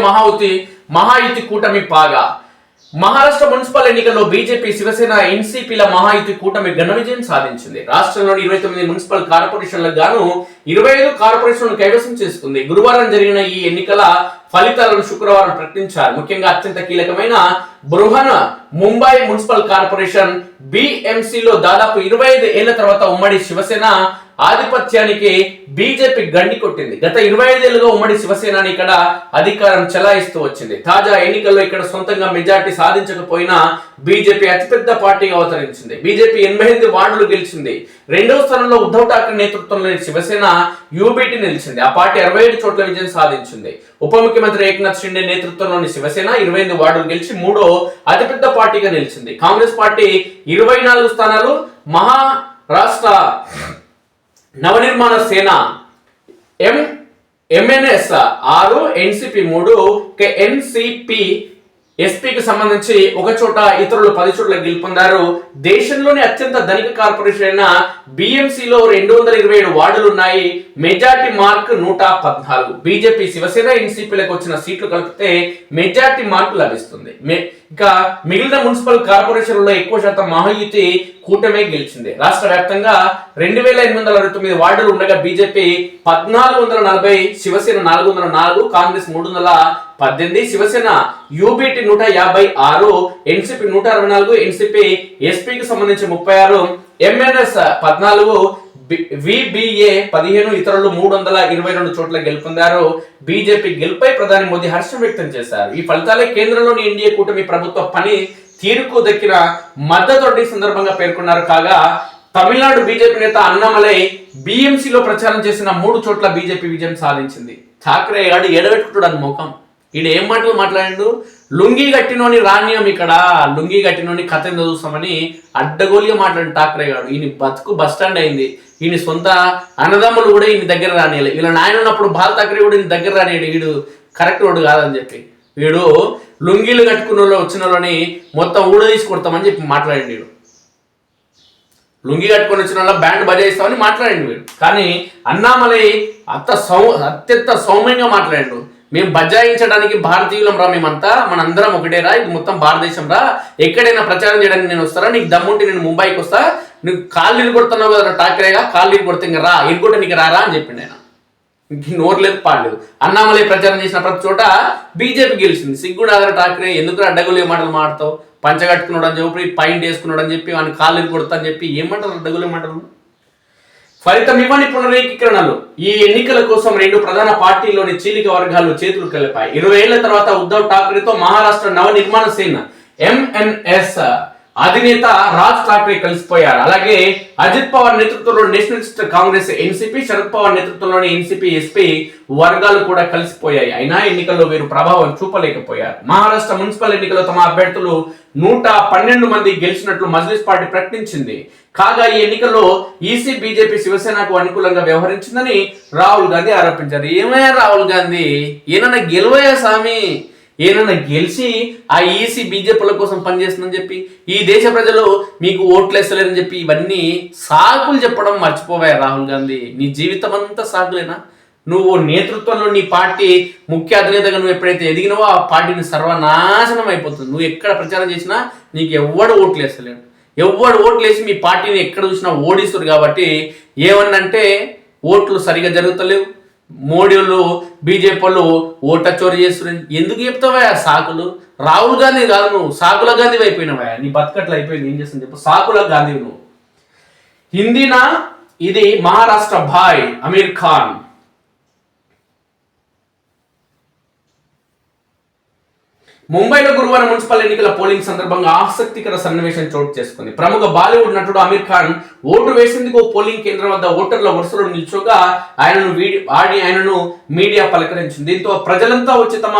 మహాయుతి కూటమి పాగా. మహారాష్ట్ర మున్సిపల్ ఎన్నికల్లో బీజేపీ, శివసేన, ఎన్సీపీల మహాయుతి కూటమి ఘన విజయం సాధించింది. రాష్ట్రంలోని 29 మున్సిపల్ కార్పొరేషన్లకు గాను 25 కార్పొరేషన్లను కైవసం చేసుకుంది. గురువారం జరిగిన ఈ ఎన్నికల ఫలితాలను శుక్రవారం ప్రకటించారు. ముఖ్యంగా అత్యంత కీలకమైన బృహన్ ముంబై మున్సిపల్ కార్పొరేషన్ బిఎంసీలో దాదాపు 25 ఏళ్ల తర్వాత ఉమ్మడి శివసేన ఆధిపత్యానికి బీజేపీ గండి కొట్టింది. గత 25 ఏళ్లుగా ఉమ్మడి శివసేనని ఇక్కడ అధికారం చెలాయిస్తూ వచ్చింది. తాజా ఎన్నికల్లో ఇక్కడ సొంతంగా మెజార్టీ సాధించకపోయినా బీజేపీ అతిపెద్ద పార్టీగా అవతరించింది. బీజేపీ 88 వార్డులు గెలిచింది. రెండవ స్థానంలో ఉద్ధవ్ ఠాక్రే నేతృత్వంలోని శివసేన యూబీటీ నిలిచింది. ఆ పార్టీ 67 చోట్ల విజయం సాధించింది. ఉప ముఖ్యమంత్రి ఏక్నాథ్ షిండే నేతృత్వంలోని శివసేన 28 వార్డులు గెలిచి మూడో అతిపెద్ద పార్టీగా నిలిచింది. కాంగ్రెస్ పార్టీ 24 స్థానాలు, మహారాష్ట్ర నవనిర్మాణ సేన ఎంఎన్ఎస్ 6, ఎన్సీపీ 3, ఎన్సీపీ ఎస్పీకి సంబంధించి ఒక చోట, ఇతరులు 10 చోట్ల గెలుపొందారు. దేశంలోని అత్యంత ధనిక కార్పొరేషన్ అయిన బిఎంసీలో 227 వార్డులు ఉన్నాయి. Majority mark 114. బీజేపీ, శివసేన, ఎన్సీపీలకు వచ్చిన సీట్లు కలిపితే మెజార్టీ మార్క్ లభిస్తుంది. ఇక మిగిలిన మున్సిపల్ కార్పొరేషన్లలో ఎక్కువ శాతం మహాయుతి కూటమే గెలిచింది. రాష్ట్ర వ్యాప్తంగా 2869 వార్డులు ఉండగా BJP 1440, Shiv Sena 404, Congress 318, Shiv Sena UBT 156, NCP 164, NCP ఎస్పీకి సంబంధించి 36, ఎంఎన్ఎస్ 14, విబిఏ 15, ఇతరులు 322 చోట్ల గెలుపొందారు. బీజేపీ గెలుపై ప్రధాని మోదీ హర్షం వ్యక్తం చేశారు. ఈ ఫలితాలే కేంద్రంలోని ఎన్డీఏ కూటమి ప్రభుత్వ పని తీరుకు దక్కిన మద్దతు సందర్భంగా పేర్కొన్నారు. కాగా తమిళనాడు బీజేపీ నేత అన్నామలై బిఎంసీలో ప్రచారం చేసిన 3 చోట్ల బీజేపీ విజయం సాధించింది. ఠాక్రే గాడు ఎడబెట్టుకుంటాడు ముఖం. ఈడ ఏం మాటలు మాట్లాడిండు? లుంగి కట్టినోని రాణ్యం, ఇక్కడ లుంగి కట్టినోని కథ ఎందుకు చూస్తామని అడ్డగోలిగా మాట్లాడిన ఠాక్రే గాడు. ఈయన బతుకు బస్టాండ్ అయింది. ఈయన సొంత అన్నదమ్ములు కూడా ఈయన దగ్గర రానియాలి. వీళ్ళ నాయన ఉన్నప్పుడు బాల్ ఠాక్రే కూడా ఈయన దగ్గర రానియాడు. వీడు కరెక్ట్ వాడు కాదని చెప్పి, వీడు లుంగీలు కట్టుకున్న వాళ్ళు వచ్చిన వాళ్ళని మొత్తం ఊడదీసి కొడతామని చెప్పి మాట్లాడండి. వీడు లుంగి కట్టుకొని వచ్చిన వాళ్ళ బ్యాండ్ బజాయిస్తామని మాట్లాడండి వీడు. కానీ అన్నామలై అత్యంత సౌమ్యంగా మాట్లాడాడు. మేము బజాయించడానికి భారతీయులం రా, మేమంతా మనందరం ఒకటేరా, ఇది మొత్తం భారతదేశం రా, ఎక్కడైనా ప్రచారం చేయడానికి నేను వస్తారా, నీకు దమ్ముంటే నేను ముంబైకి వస్తా, నువ్వు కాళ్ళు ఇరుకొడుతున్నావు కదా ఠాక్రేగా, కాళ్ళు ఇరుకొడితే ఇంకా రా, ఇరుకొట్ట నీకు రారా అని చెప్పిండు ఆయన. నోరు లేదు పాడలేదు. అన్నామలై ప్రచారం చేసిన ప్రతి చోట బీజేపీ గెలిచింది. సిగ్గుడాగర ఠాక్రే ఎందుకు అడ్డగోలే మాటలు మాడతావు, పంచగట్టుకున్నాడు అని చెప్పి, పాయింట్ వేసుకున్నాడు అని చెప్పి, వాడిని కాళ్ళు ఇరుకొడతా అని చెప్పి ఏమంటారు అడ్డగోలే మాటలు. ఫలితం ఇవ్వని పునరీకరణలు. ఈ ఎన్నికల కోసం 2 ప్రధాన పార్టీలోని చీలిక వర్గాలు చేతులు కలిపాయి. 20 ఏళ్ల తర్వాత ఉద్ధవ్ ఠాక్రేతో మహారాష్ట్ర నవనిర్మాణ సేన ఎంఎన్ఎస్ అధినేత రాజ్ ఠాక్రే కలిసిపోయారు. అలాగే అజిత్ పవార్ నేతృత్వంలోని నేషనలిస్ట్ కాంగ్రెస్ ఎన్సీపీ, శరద్ పవార్ నేతృత్వంలోని ఎన్సీపీ ఎస్పీ వర్గాలు కూడా కలిసిపోయాయి. అయినా ఎన్నికల్లో వీరు ప్రభావం చూపలేకపోయారు. మహారాష్ట్ర మున్సిపల్ ఎన్నికల్లో తమ అభ్యర్థులు 112 మంది గెలిచినట్లు మజ్లిస్ పార్టీ ప్రకటించింది. కాగా ఈ ఎన్నికల్లో ఈసీ బీజేపీ శివసేనకు అనుకూలంగా వ్యవహరించిందని రాహుల్ గాంధీ ఆరోపించారు. ఏమయ్యా రాహుల్ గాంధీ, ఏమన్నా గెలువయ్యా స్వామి, ఏమన్నా గెలిచి ఆ ఈసీ బీజేపీల కోసం పనిచేస్తుందని చెప్పి, ఈ దేశ ప్రజలు మీకు ఓట్లు వేస్తలేరని చెప్పి ఇవన్నీ సాకులు చెప్పడం మర్చిపోవాయా రాహుల్ గాంధీ. నీ జీవితం అంతా సాకులేనా? నువ్వు నేతృత్వంలో నీ పార్టీ ముఖ్య అధినేతగా నువ్వు ఎప్పుడైతే ఎదిగినవో ఆ పార్టీని సర్వనాశనం అయిపోతుంది. నువ్వు ఎక్కడ ప్రచారం చేసినా నీకు ఎవ్వడు ఓట్లు వేస్తలేడు. ఎవ్వడు ఓట్లు వేసి మీ పార్టీని ఎక్కడ చూసినా ఓడిస్తారు. కాబట్టి ఏమన్నంటే ఓట్లు సరిగా జరుగుతలేవు, మోడీ వాళ్ళు బీజేపీ వాళ్ళు ఓట చోరీ చేస్తున్నారు. ఎందుకు చెప్తావా సాకులు? రాహుల్ గాంధీ కాదు, నువ్వు సాకుల గాంధీ అయిపోయినావా. నీ బతుకట్లు అయిపోయింది. ఏం చేస్తుంది చెప్పు? సాకుల గాంధీ నువ్వు. హిందీనా ఇది మహారాష్ట్ర భాయ్ అమీర్ ఖాన్. ముంబైలో గురువారం మున్సిపల్ ఎన్నికల పోలింగ్ సందర్భంగా ఆసక్తికర సన్నివేశం చోటు చేసుకుంది. ప్రముఖ బాలీవుడ్ నటుడు అమీర్ ఖాన్ ఓటు వేసేందుకు పోలింగ్ కేంద్రం వద్ద ఓటర్ల వరుసలో నిల్చోగా ఆయనను మీడియా పలకరించింది. దీంతో ప్రజలంతా వచ్చి తమ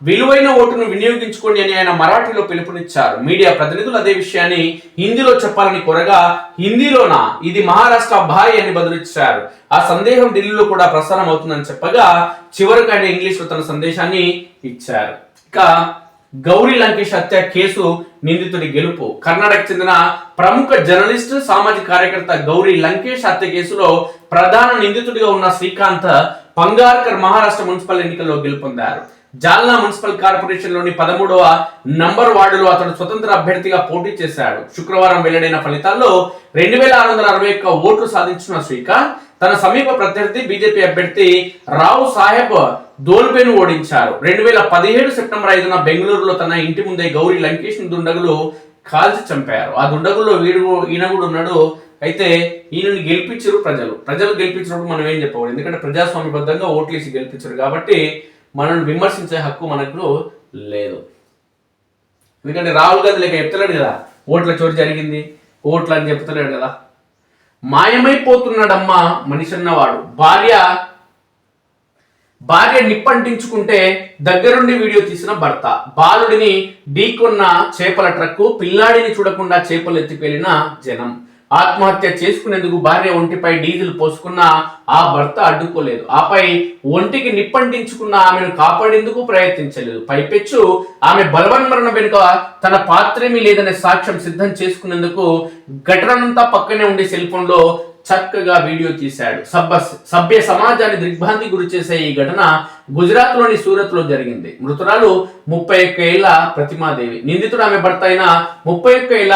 విలువైన ఓటును వినియోగించుకోండి అని ఆయన మరాఠీలో పిలుపునిచ్చారు. మీడియా ప్రతినిధులు అదే విషయాన్ని హిందీలో చెప్పాలని కోరగా హిందీలోనా ఇది మహారాష్ట్ర భాయ్ అని బదులిచ్చారు. ఆ సందేహం ఢిల్లీలో కూడా ప్రసారం అవుతుందని చెప్పగా చివరికి ఆయన ఇంగ్లీష్లో తన సందేశాన్ని ఇచ్చారు. ఇక గౌరీ లంకేష్ హత్య కేసు నిందితుడి గెలుపు. కర్ణాటక చెందిన ప్రముఖ జర్నలిస్ట్ సామాజిక కార్యకర్త గౌరీ లంకేష్ హత్య కేసులో ప్రధాన నిందితుడిగా ఉన్న శ్రీకాంత్ పంగార్కర్ మహారాష్ట్ర మున్సిపల్ ఎన్నికల్లో గెలుపొందారు. జాల్నా మున్సిపల్ కార్పొరేషన్ లోని 13వ నంబర్ వార్డులో అతడు స్వతంత్ర అభ్యర్థిగా పోటీ చేశాడు. శుక్రవారం వెల్లడైన ఫలితాల్లో 2661 ఓట్లు సాధించిన శ్రీకాంత్ తన సమీప ప్రత్యర్థి బీజేపీ అభ్యర్థి రావు సాహెబ్ దోల్బేను ఓడించారు. 2017 సెప్టెంబర్ 5న బెంగళూరులో తన ఇంటి ముందే గౌరీ లంకేష్ దుండగులు కాల్చి చంపారు. ఆ దుండగుల్లో ఈయన కూడా ఉన్నాడు. అయితే ఈయనని గెలిపించారు ప్రజలు గెలిపించినప్పుడు మనం ఏం చెప్పకూడదు, ఎందుకంటే ప్రజాస్వామ్యబద్ధంగా ఓట్లేసి గెలిపించారు కాబట్టి మనల్ని విమర్శించే హక్కు మనకు లేదు. ఎందుకంటే రాహుల్ గాంధీ లేక చెప్తలేడు కదా ఓట్ల చోటు జరిగింది ఓట్లు అని చెప్తలేడు కదా. మాయమైపోతున్నాడమ్మా మనిషి అన్నవాడు. భార్య నిప్పంటించుకుంటే దగ్గరుండి వీడియో తీసిన భర్త. బాలుడిని ఢీకొన్న చేపల ట్రక్కు, పిల్లాడిని చూడకుండా చేపలు ఎత్తిపెళ్లిన జనం. ఆత్మహత్య చేసుకునేందుకు భార్య ఒంటిపై డీజిల్ పోసుకున్న ఆ భర్త అడ్డుకోలేదు. ఆపై ఒంటికి నిప్పంటించుకున్న ఆమెను కాపాడేందుకు ప్రయత్నించలేదు. పైపెచ్చు ఆమె బలవన్మరణ వెనుక తన పాత్రేమీ లేదనే సాక్ష్యం సిద్ధం చేసుకునేందుకు ఘటనంతా పక్కనే ఉండి సెల్ ఫోన్ లో చక్కగా వీడియో తీశాడు. సభ్య సమాజాన్ని దిగ్భ్రాంతి గురి చేసే ఈ ఘటన గుజరాత్ లోని సూరత్ లో జరిగింది. మృతురాలు 31 ఏళ్ల ప్రతిమాదేవి. నిందితుడు ఆమె భర్త అయిన 31 ఏళ్ల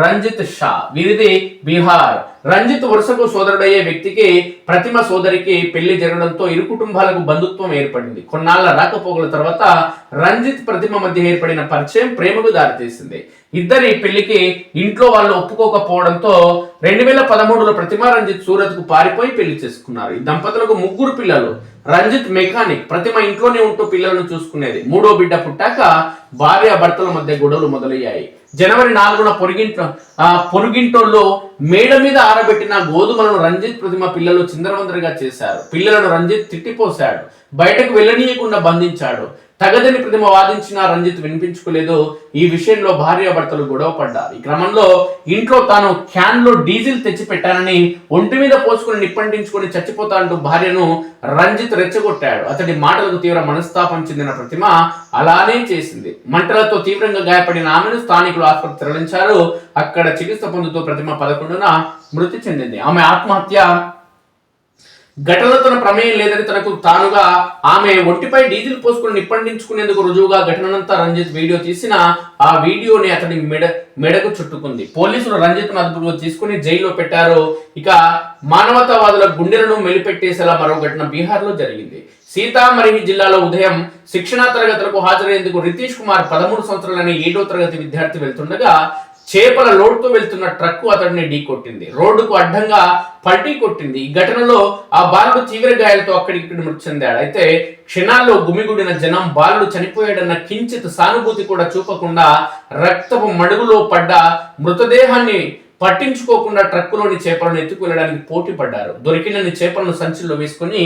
రంజిత్ షా. వీరిది బీహార్. రంజిత్ వరుసకు సోదరుడయ్యే వ్యక్తికి ప్రతిమ సోదరికి పెళ్లి జరగడంతో ఇరు కుటుంబాలకు బంధుత్వం ఏర్పడింది. కొన్నాళ్ల రాకపోకల తర్వాత రంజిత్ ప్రతిమ మధ్య ఏర్పడిన పరిచయం ప్రేమకు దారితీసింది. ఇద్దరి పెళ్లికి ఇంట్లో వాళ్ళు ఒప్పుకోకపోవడంతో 2013లో ప్రతిమ రంజిత్ సూరత్ కు పారిపోయి పెళ్లి చేసుకున్నారు. ఈ దంపతులకు 3 పిల్లలు. రంజిత్ మెకానిక్, ప్రతిమ ఇంట్లోనే ఉంటూ పిల్లలను చూసుకునేది. 3వ బిడ్డ పుట్టాక భార్య భర్తల మధ్య గొడవలు మొదలయ్యాయి. జనవరి 4న పొరుగింటోల్లో మేడ మీద ఆరబెట్టిన గోధుమలను రంజిత్ ప్రతిమ పిల్లలు చిందరవందరగా చేశారు. పిల్లలను రంజిత్ తిట్టిపోశాడు. బయటకు వెళ్ళనీయకుండా బంధించాడు. తగదని ప్రతిమ వాదించిన రంజిత్ వినిపించుకోలేదు. ఈ విషయంలో భార్యాభర్తలు గొడవ పడ్డారు. ఈ క్రమంలో ఇంట్లో తాను క్యాన్ లో డీజిల్ తెచ్చి పెట్టానని ఒంటి మీద పోసుకుని నిప్పంటించుకొని చచ్చిపోతా అంటూ భార్యను రంజిత్ రెచ్చగొట్టాడు. అతడి మాటలకు తీవ్ర మనస్తాపం చెందిన ప్రతిమ అలానే చేసింది. మంటలతో తీవ్రంగా గాయపడిన ఆమెను స్థానికులు ఆసుపత్రి తరలించారు. అక్కడ చికిత్స పొందుతూ ప్రతిమ 11న మృతి చెందింది. ఆమె ఆత్మహత్య ఘటనలో తన ప్రమేయం లేదని తనకు తానుగా ఆమె ఒంటిపై డీజిల్ పోసుకుని నిప్పండించుకునేందుకు రుజువుగా ఘటనంతా రంజిత్ వీడియో తీసిన ఆ వీడియోని అతడి మెడకు చుట్టుకుంది. పోలీసులు రంజిత్ ను అదుపులో తీసుకుని జైల్లో పెట్టారు. ఇక మానవతావాదుల గుండెలను మెలిపెట్టేసేలా మరో ఘటన బీహార్ లో జరిగింది. సీతామర్హి జిల్లాలో ఉదయం శిక్షణా తరగతులకు హాజరయ్యేందుకు రితీష్ కుమార్ 13 సంవత్సరాలనే 7వ తరగతి విద్యార్థి వెళ్తుండగా చేపల లోడ్తో వెళ్తున్న ట్రక్కు అతడిని ఢీకొట్టింది. రోడ్డుకు అడ్డంగా పల్టీ కొట్టింది. ఈ ఘటనలో ఆ బాలుడు తీవ్ర గాయాలతో అక్కడిక్కడ మృతి చెందాడు. అయితే క్షణాల్లో గుమిగుడిన జనం బాలుడు చనిపోయాడన్న కించిత్ సానుభూతి కూడా చూపకుండా రక్తపు మడుగులో పడ్డ మృతదేహాన్ని పట్టించుకోకుండా ట్రక్కులోని చేపలను ఎత్తుకు వెళ్ళడానికి పోటీ పడ్డారు. దొరికినన్ని చేపలను సంచిలో వేసుకుని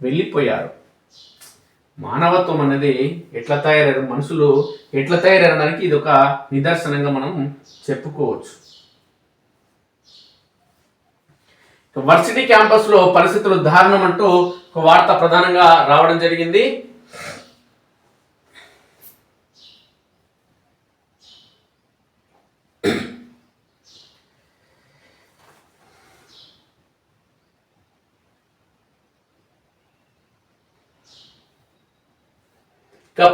వెళ్ళిపోయారు. మానవత్వం అనేది ఎట్లా తయారయ్యారు, మనుషులు ఎట్లా తయారనడానికి ఇది ఒక నిదర్శనంగా మనం చెప్పుకోవచ్చు. వర్సిటీ క్యాంపస్ లో పరిస్థితులు దారుణం అంటూ ఒక వార్త ప్రధానంగా రావడం జరిగింది.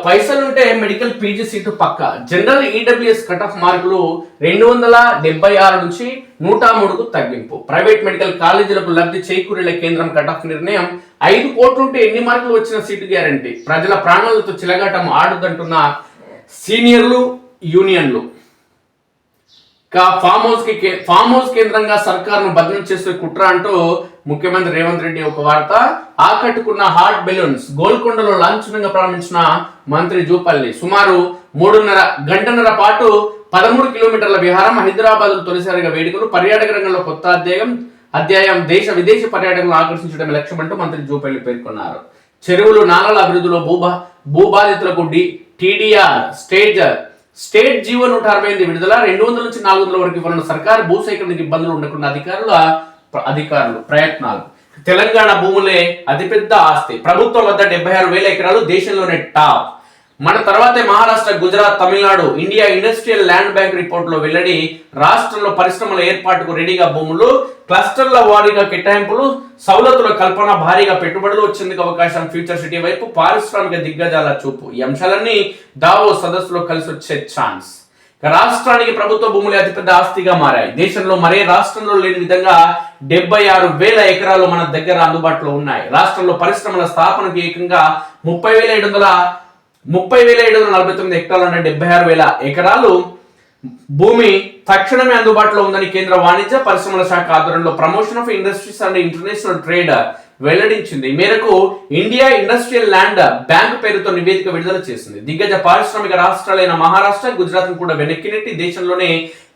పైసలుంటే మెడికల్ పీజీ సీటు పక్క. జనరల్ ఈడబ్ల్యూఎస్ కట్ ఆఫ్ మార్కులు 276 నుంచి 103కు తగ్గింపు. ప్రైవేట్ మెడికల్ కాలేజీలకు లబ్ధి చేకూరేలా కేంద్రం కట్ ఆఫ్ నిర్ణయం. 5 కోట్లుంటే ఎన్ని మార్కులు వచ్చిన సీటు గ్యారంటీ. ప్రజల ప్రాణాలతో చిలగాటం ఆడుదంటున్న సీనియర్లు యూనియన్లు. ఫామ్ హౌస్ కేంద్రంగా సర్కార్ను బదనం చేసే కుట్ర అంటూ ముఖ్యమంత్రి రేవంత్ రెడ్డి ఒక వార్త. ఆకట్టుకున్న హాట్ బెలూన్స్, గోల్కొండలో లాంఛనంగా ప్రారంభించిన మంత్రి జూపల్లి. సుమారు 3.5 గంటల పాటు 13 కిలోమీటర్ల విహారం. హైదరాబాద్ తొలిసారిగా వేడుకలు, పర్యాటక రంగంలో కొత్త అధ్యాయం, దేశ విదేశీ పర్యాటకులను ఆకర్షించడం లక్ష్యమంటూ మంత్రి జూపల్లి పేర్కొన్నారు. చెరువులు, నాలాల అభివృద్ధిలో భూబాధితులకు టీడీఆర్ స్టేట్ జీవో 168 విడుదల. 200 నుంచి 400 వరకు ఇవ్వాలన్న సర్కార్. భూసేకరణకు ఇబ్బందులు ఉండకుండా అధికారులు ప్రయత్నాలు. తెలంగాణ భూములే అతిపెద్ద ఆస్తి. ప్రభుత్వం వద్ద 76,000 ఎకరాలు, దేశంలోనే టాప్. మన తర్వాతే Maharashtra, Gujarat, Tamil Nadu. India industrial land bank report లో వెల్లడి. రాష్ట్రంలో పరిశ్రమల ఏర్పాటుకు రెడీగా భూములు, క్లస్టర్ల వారీగా కేటాయింపులు, సౌలతుల కల్పన, భారీగా పెట్టుబడులు వచ్చేందుకు అవకాశం. ఫ్యూచర్ సిటీ వైపు పారిశ్రామిక దిగ్గజాల చూపు. ఈ అంశాలన్నీ దావోస్ సదస్సులో కలిసి వచ్చే ఛాన్స్. రాష్ట్రానికి ప్రభుత్వ భూములే అతిపెద్ద ఆస్తిగా మారాయి. దేశంలో మరే రాష్ట్రంలో లేని విధంగా 76,000 ఎకరాలు మన దగ్గర అందుబాటులో ఉన్నాయి. రాష్ట్రంలో పరిశ్రమల స్థాపనకు ఏకంగా 30,749 హెక్టార్లు అంటే 76,000 ఎకరాలు భూమి తక్షణమే అందుబాటులో ఉందని కేంద్ర వాణిజ్య పరిశ్రమల శాఖ ఆధ్వర్యంలో promotion of industries and international trade వెల్లడించింది. ఈ మేరకు ఇండియా ఇండస్ట్రియల్ ల్యాండ్ బ్యాంక్ పేరుతో నివేదిక విడుదల చేసింది. దిగ్గజ పారిశ్రామిక రాష్ట్రాలైన మహారాష్ట్ర, గుజరాత్ కూడా వెనక్కి నెట్టి దేశంలోనే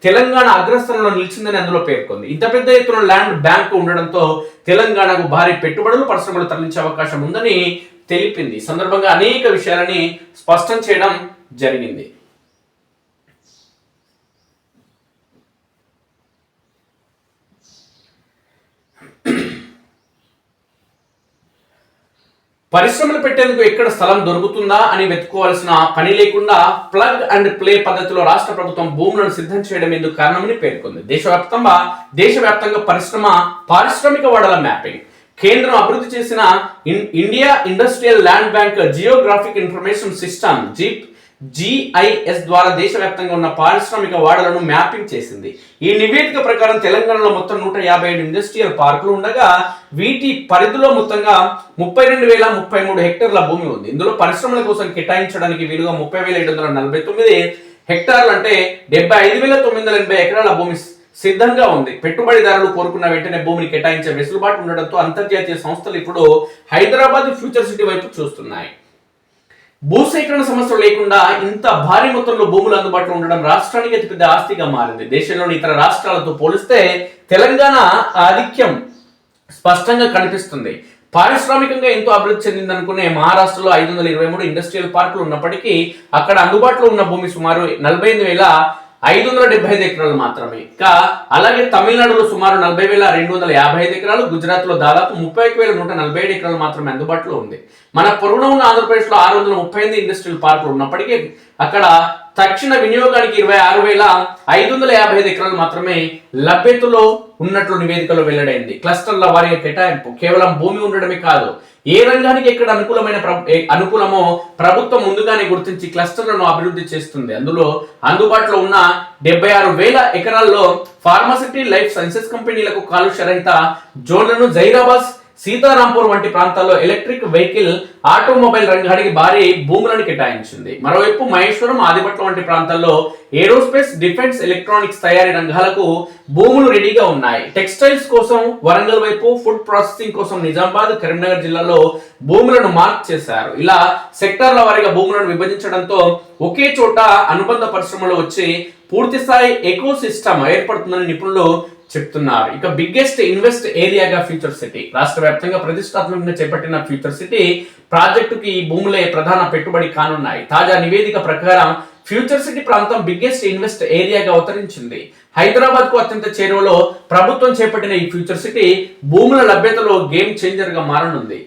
తెలంగాణ అగ్రస్థానంలో నిలిచిందని అందులో పేర్కొంది. ఇంత పెద్ద ఎత్తున ల్యాండ్ బ్యాంక్ ఉండడంతో తెలంగాణకు భారీ పెట్టుబడులు, పరిశ్రమలు తరలించే అవకాశం ఉందని తెలిపింది. ఈ సందర్భంగా అనేక విషయాలని స్పష్టం చేయడం జరిగింది. పరిశ్రమలు పెట్టేందుకు ఎక్కడ స్థలం దొరుకుతుందా అని వెతుక్కోవాల్సిన పని లేకుండా ప్లగ్ అండ్ ప్లే పద్ధతిలో రాష్ట్ర ప్రభుత్వం భూములను సిద్ధం చేయడం ఎందుకు కారణమని పేర్కొంది. దేశవ్యాప్తంగా పారిశ్రామిక వాడల మ్యాపింగ్. కేంద్రం అభివృద్ధి చేసిన India industrial land bank Geographic information system GIS ద్వారా దేశవ్యాప్తంగా ఉన్న పారిశ్రామిక వాడలను మ్యాపింగ్ చేసింది. ఈ నివేదిక ప్రకారం తెలంగాణలో మొత్తం 157 ఇండస్ట్రియల్ పార్కులు ఉండగా వీటి పరిధిలో మొత్తంగా 32,033 హెక్టార్ల భూమి ఉంది. ఇందులో పరిశ్రమల కోసం కేటాయించడానికి వీలుగా 30,749 హెక్టార్లు అంటే 75,980 ఎకరాల భూమి సిద్ధంగా ఉంది. పెట్టుబడిదారులు కోరుకున్న వెంటనే భూమిని కేటాయించే వెసులుబాటు ఉండడంతో అంతర్జాతీయ సంస్థలు ఇప్పుడు హైదరాబాద్ ఫ్యూచర్ సిటీ వైపు చూస్తున్నాయి. భూసేకరణ సమస్యలు లేకుండా ఇంత భారీ మొత్తంలో భూములు అందుబాటులో ఉండడం రాష్ట్రానికి అతిపెద్ద ఆస్తిగా మారింది. దేశంలోని ఇతర రాష్ట్రాలతో పోలిస్తే తెలంగాణ ఆధిక్యం స్పష్టంగా కనిపిస్తుంది. పారిశ్రామికంగా ఎంతో అభివృద్ధి చెందిందనుకునే మహారాష్ట్రలో 523 ఇండస్ట్రియల్ పార్కులు ఉన్నప్పటికీ అక్కడ అందుబాటులో ఉన్న భూమి సుమారు 48,575 ఎకరాలు మాత్రమే. అలాగే తమిళనాడులో సుమారు 40,255 ఎకరాలు, గుజరాత్ లో దాదాపు 31,147 ఎకరాలు మాత్రమే అందుబాటులో ఉంది. మన పొరుగున ఉన్న ఆంధ్రప్రదేశ్ లో 638 ఇండస్ట్రియల్ పార్కులు ఉన్నప్పటికీ అక్కడ తక్షణ వినియోగానికి 26,555 ఎకరాలు మాత్రమే లభ్యతలో ఉన్నట్లు నివేదికలో వెల్లడైంది. క్లస్టర్ల వారీగా కేటాయింపు కేవలం భూమి ఉండడమే కాదు, ఏ రంగానికి ఎక్కడ అనుకూలమో ప్రభుత్వం ముందుగానే గుర్తించి క్లస్టర్లను అభివృద్ధి చేస్తుంది. అందులో అందుబాటులో ఉన్న 76,000 ఎకరాల్లో ఫార్మాసిటీ, లైఫ్ సైన్సెస్ కంపెనీలకు కాలుష్య రహిత జోన్లను, జైరాబాద్, సీతారాంపూర్ వంటి ప్రాంతాల్లో ఎలక్ట్రిక్ వెహికల్, ఆటోమొబైల్ రంగానికి భారీ భూములను కేటాయించింది. మరోవైపు మహేశ్వరం, ఆదిపట్ల వంటి ప్రాంతాల్లో ఏరోస్పేస్, డిఫెన్స్, ఎలక్ట్రానిక్స్ తయారీ రంగాలకు భూములు రెడీగా ఉన్నాయి. టెక్స్టైల్స్ కోసం వరంగల్ వైపు, ఫుడ్ ప్రాసెసింగ్ కోసం నిజామాబాద్, కరీంనగర్ జిల్లాలో భూములను మార్క్ చేశారు. ఇలా సెక్టార్ల వారీగా భూములను విభజించడంతో ఒకే చోట అనుబంధ పరిశ్రమలు వచ్చి పూర్తి స్థాయి ఎకో సిస్టమ్ ఏర్పడుతుందని నిపుణులు చెప్తున్నారు. ఇక బిగ్గెస్ట్ ఇన్వెస్ట్ ఏరియాగా ఫ్యూచర్ సిటీ. రాష్ట్ర వ్యాప్తంగా ప్రతిష్టాత్మకంగా చేపట్టిన ఫ్యూచర్ సిటీ ప్రాజెక్టుకి ఈ భూములే ప్రధాన పెట్టుబడి కానున్నాయి. తాజా నివేదిక ప్రకారం ఫ్యూచర్ సిటీ ప్రాంతం బిగ్గెస్ట్ ఇన్వెస్ట్ ఏరియాగా అవతరించింది. హైదరాబాద్ కు అత్యంత చేరువలో ప్రభుత్వం చేపట్టిన ఈ ఫ్యూచర్ సిటీ భూముల లభ్యతలో గేమ్ చేంజర్ గా మారనుంది.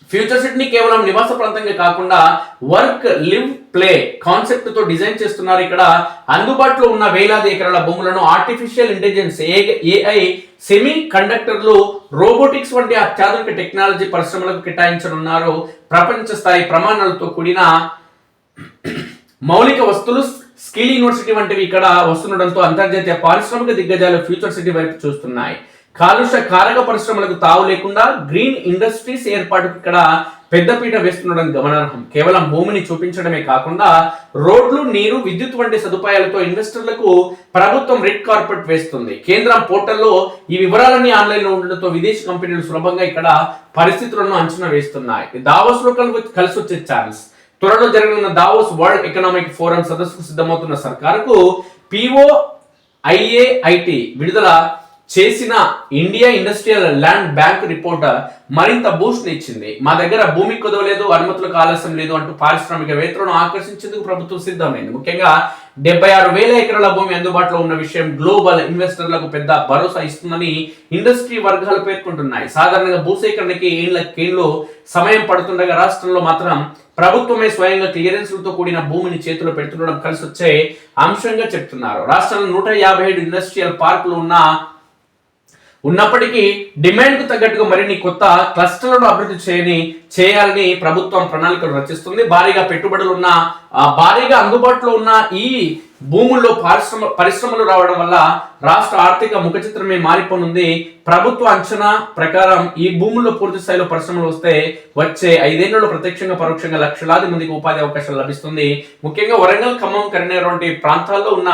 ఫ్యూచర్ సిటీని కేవలం నివాస ప్రాంతంగా కాకుండా వర్క్, లివ్, ప్లే కాన్సెప్ట్ తో డిజైన్ చేస్తున్నారు. ఇక్కడ అందుబాటులో ఉన్న వేలాది ఎకరాల భూములను ఆర్టిఫిషియల్ ఇంటెలిజెన్స్, AI, సెమీ కండక్టర్లు, రోబోటిక్స్ వంటి అత్యాధునిక టెక్నాలజీ పరిశ్రమలకు కేటాయించనున్నారు. ప్రపంచ స్థాయి ప్రమాణాలతో కూడిన మౌలిక వస్తువులు, స్కిల్ యూనివర్సిటీ వంటివి ఇక్కడ వస్తుండడంతో అంతర్జాతీయ పారిశ్రామిక దిగ్గజాలు ఫ్యూచర్ సిటీ వైపు చూస్తున్నాయి. కాలుష్య కారక పరిశ్రమలకు తావు లేకుండా గ్రీన్ ఇండస్ట్రీస్ ఏర్పాటుకు ఇక్కడ పెద్దపీట వేస్తుండడం గమనార్హం. కేవలం భూమిని చూపించడమే కాకుండా రోడ్లు, నీరు, విద్యుత్ వంటి సదుపాయాలతో ఇన్వెస్టర్లకు ప్రభుత్వం రెడ్ కార్పెట్ వేస్తుంది. కేంద్రం పోర్టల్లో ఈ వివరాలన్నీ ఆన్లైన్ లో ఉండడంతో విదేశీ కంపెనీలు సులభంగా ఇక్కడ పరిస్థితులను అంచనా వేస్తున్నాయి. దావోస్ లో కలిసి వచ్చే ఛాన్స్. త్వరలో జరగనున్న దావోస్ వరల్డ్ ఎకనామిక్ ఫోరం సదస్సుకు సిద్ధమవుతున్న సర్కారుకు POIAIT విడుదల చేసిన India industrial land bank report మరింత బూస్ట్ ఇచ్చింది. మా దగ్గర భూమి కుదవలేదు, అనుమతులకు ఆలస్యం లేదు అంటూ పారిశ్రామికవేత్తలను ఆకర్షించేందుకు ప్రభుత్వం సిద్ధమైంది. ముఖ్యంగా 76,000 ఎకరాల భూమి అందుబాటులో ఉన్న విషయం గ్లోబల్ ఇన్వెస్టర్లకు పెద్ద భరోసా ఇస్తుందని ఇండస్ట్రీ వర్గాలు పేర్కొంటున్నాయి. సాధారణంగా భూసేకరణకి ఏళ్లు సమయం పడుతుండగా రాష్ట్రంలో మాత్రం ప్రభుత్వమే స్వయంగా క్లియరెన్స్లతో కూడిన భూమిని చేతిలో పెడుతుండడం కలిసి వచ్చే అంశంగా చెప్తున్నారు. రాష్ట్రంలో 157 ఇండస్ట్రియల్ పార్కులు ఉన్నప్పటికీ డిమాండ్ కు తగ్గట్టుగా మరిన్ని కొత్త క్లస్టర్లను అభివృద్ధి చేయాలని ప్రభుత్వం ప్రణాళికలు రచిస్తుంది. భారీగా అందుబాటులో ఉన్న ఈ భూముల్లో పరిశ్రమలు రావడం వల్ల రాష్ట్ర ఆర్థిక ముఖ చిత్రమే మారిపోనుంది. ప్రభుత్వ అంచనా ప్రకారం ఈ భూముల్లో పూర్తి స్థాయిలో పరిశ్రమలు వస్తే వచ్చే 5 ఏళ్లలో ప్రత్యక్షంగా పరోక్షంగా లక్షలాది మందికి ఉపాధి అవకాశాలు లభిస్తుంది. ముఖ్యంగా వరంగల్, ఖమ్మం, కరీంనగర్ వంటి ప్రాంతాల్లో ఉన్న